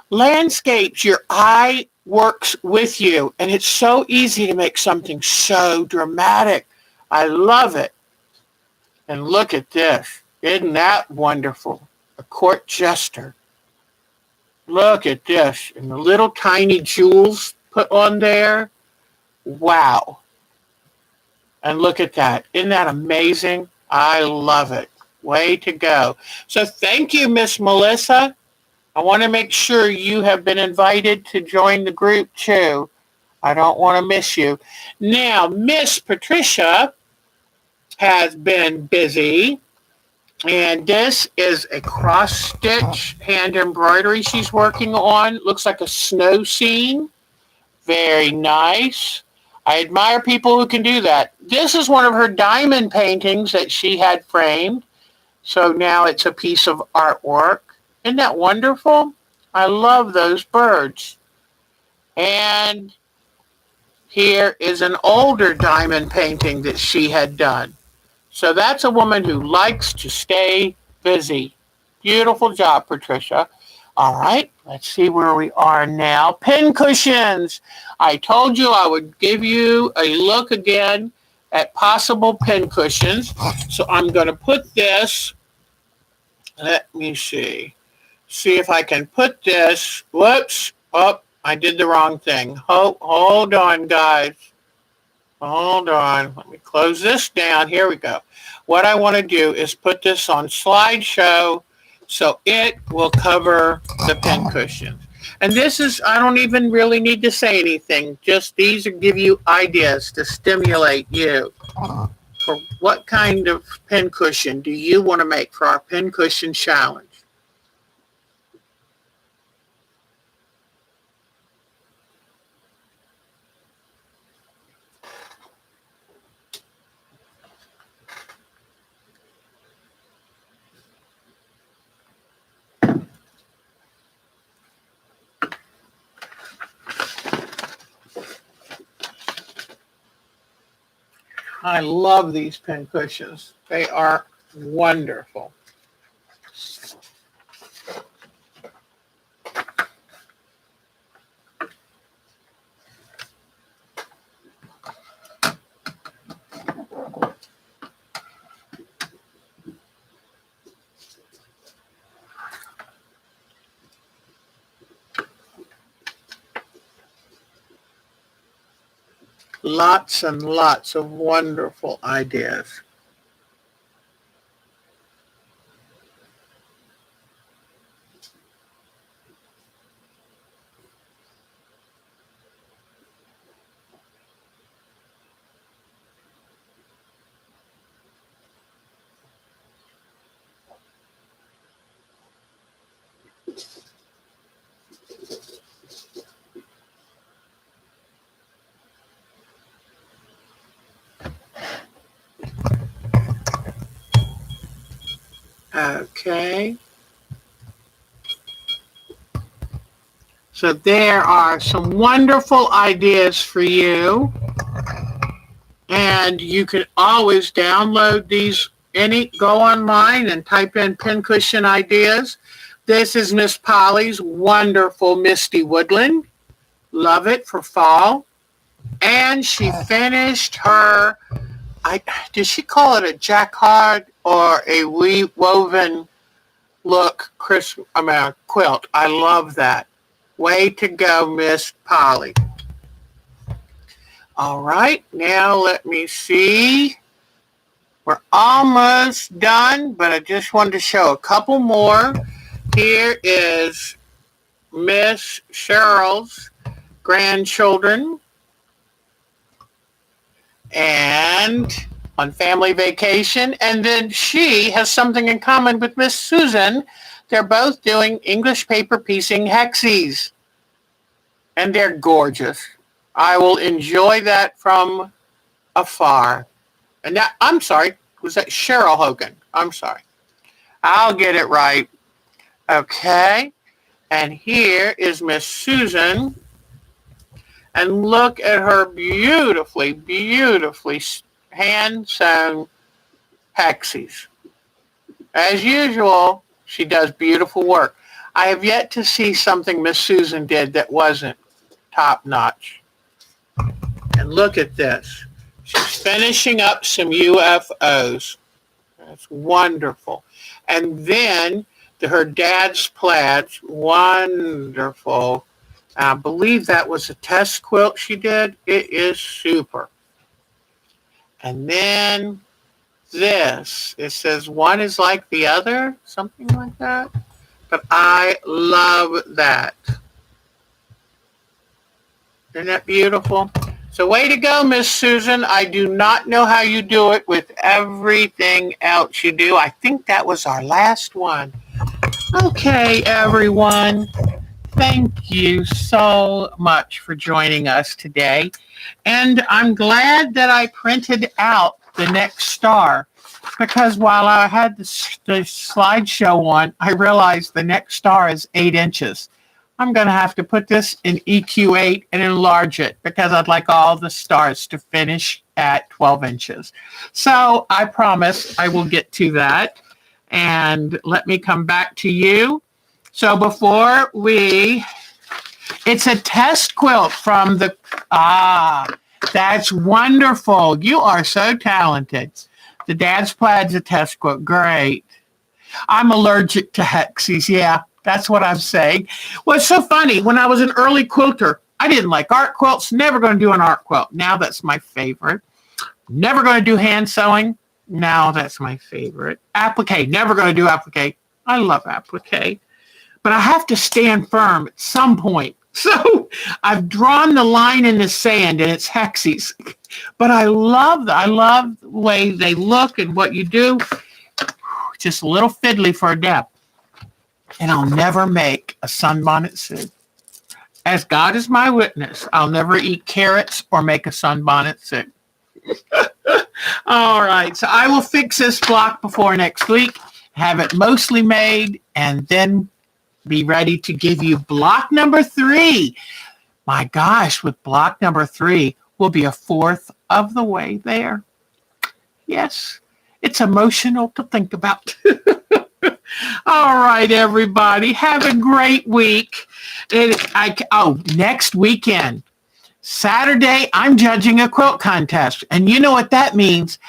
landscapes, your eye works with you, and it's so easy to make something so dramatic. I love it. And look at this. Isn't that wonderful? A court jester. Look at this. And the little tiny jewels put on there. Wow. And look at that. Isn't that amazing? I love it. Way to go. So thank you, Miss Melissa. I want to make sure you have been invited to join the group too. I don't want to miss you. Now, Miss Patricia has been busy. And this is a cross-stitch hand embroidery she's working on. Looks like a snow scene. Very nice. I admire people who can do that. This is one of her diamond paintings that she had framed. So now it's a piece of artwork. Isn't that wonderful? I love those birds. And here is an older diamond painting that she had done. So that's a woman who likes to stay busy. Beautiful job, Patricia. All right, let's see where we are now. Pin cushions. I told you I would give you a look again at possible pin cushions. So I'm going to put this, let me see. See if I can put this, whoops, oh, I did the wrong thing. Hold on, guys. Hold on, let me close this down. Here we go. What I want to do is put this on slideshow so it will cover the pin cushions. And this is, I don't even really need to say anything. Just these give you ideas to stimulate you. For what kind of pin cushion do you want to make for our pin cushion challenge? I love these pin cushions. They are wonderful. Lots and lots of wonderful ideas. Okay. So there are some wonderful ideas for you. And you can always download these. Go online and type in pincushion ideas. This is Miss Polly's wonderful Misty Woodland. Love it for fall. And she finished her, did she call it a jacquard or a woven look quilt? I love that. Way to go, Miss Polly. All right, now let me see. We're almost done, but I just wanted to show a couple more. Here is Miss Cheryl's grandchildren and on family vacation. And then she has something in common with Miss Susan. They're both doing English paper piecing hexies. And they're gorgeous. I will enjoy that from afar. And that, I'm sorry, was that Cheryl Hogan? I'm sorry. I'll get it right. Okay. And here is Miss Susan. And look at her beautifully, beautifully hand-sewn hexies. As usual, she does beautiful work. I have yet to see something Miss Susan did that wasn't top-notch. And look at this. She's finishing up some UFOs. That's wonderful. And then her dad's plaids, wonderful. I believe that was a test quilt she did. It is super. And then this, it says one is like the other, something like that. But I love that. Isn't that beautiful? So way to go, Miss Susan. I do not know how you do it with everything else you do. I think that was our last one. Okay, everyone. Thank you so much for joining us today. And I'm glad that I printed out the next star, because while I had the slideshow on, I realized the next star is 8 inches. I'm going to have to put this in EQ8 and enlarge it because I'd like all the stars to finish at 12 inches. So I promise I will get to that. And let me come back to you. So before it's a test quilt from the, that's wonderful. You are so talented. The dad's plaid's a test quilt. Great. I'm allergic to hexies. Yeah, that's what I'm saying. Well, it's so funny. When I was an early quilter, I didn't like art quilts. Never going to do an art quilt. Now that's my favorite. Never going to do hand sewing. Now that's my favorite. Applique. Never going to do applique. I love applique. But I have to stand firm at some point. So I've drawn the line in the sand and it's hexies. But I love the way they look and what you do. Just a little fiddly for a depth. And I'll never make a sunbonnet suit. As God is my witness, I'll never eat carrots or make a sunbonnet suit. All right, so I will fix this block before next week, have it mostly made, and then be ready to give you block number 3. My gosh, with block number 3, we'll be a fourth of the way there. Yes, it's emotional to think about. All right, everybody, have a great week. Next weekend, Saturday, I'm judging a quilt contest. And you know what that means?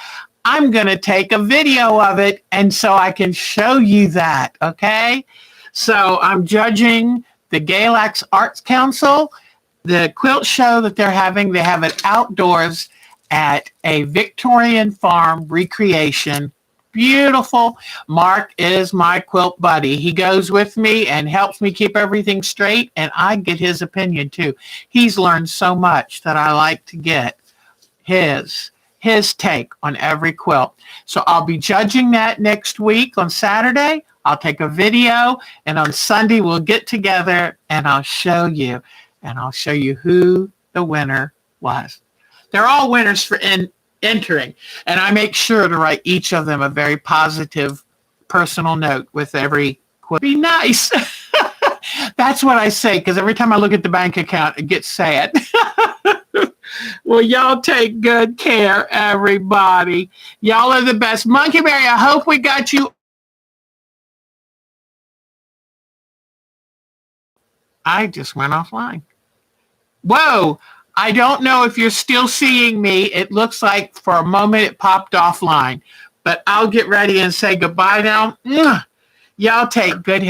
I'm going to take a video of it, and so I can show you that, okay? So I'm judging the Galax Arts Council the quilt show that they're having. They have it outdoors at a Victorian farm recreation. Beautiful. Mark is my quilt buddy. He goes with me and helps me keep everything straight, and I get his opinion too. He's learned so much that I like to get his take on every quilt. So I'll be judging that next week on Saturday. I'll take a video, and on Sunday we'll get together and I'll show you who the winner was. They're all winners for entering, and I make sure to write each of them a very positive personal note with every quilt. Be nice. That's what I say, because every time I look at the bank account, it gets sad. Well, y'all take good care, everybody. Y'all are the best. Monkey Mary, I hope we got you. I just went offline. Whoa. I don't know if you're still seeing me. It looks like for a moment it popped offline. But I'll get ready and say goodbye now. Y'all take good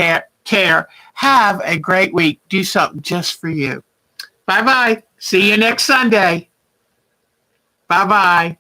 care. Have a great week. Do something just for you. Bye-bye. See you next Sunday. Bye-bye.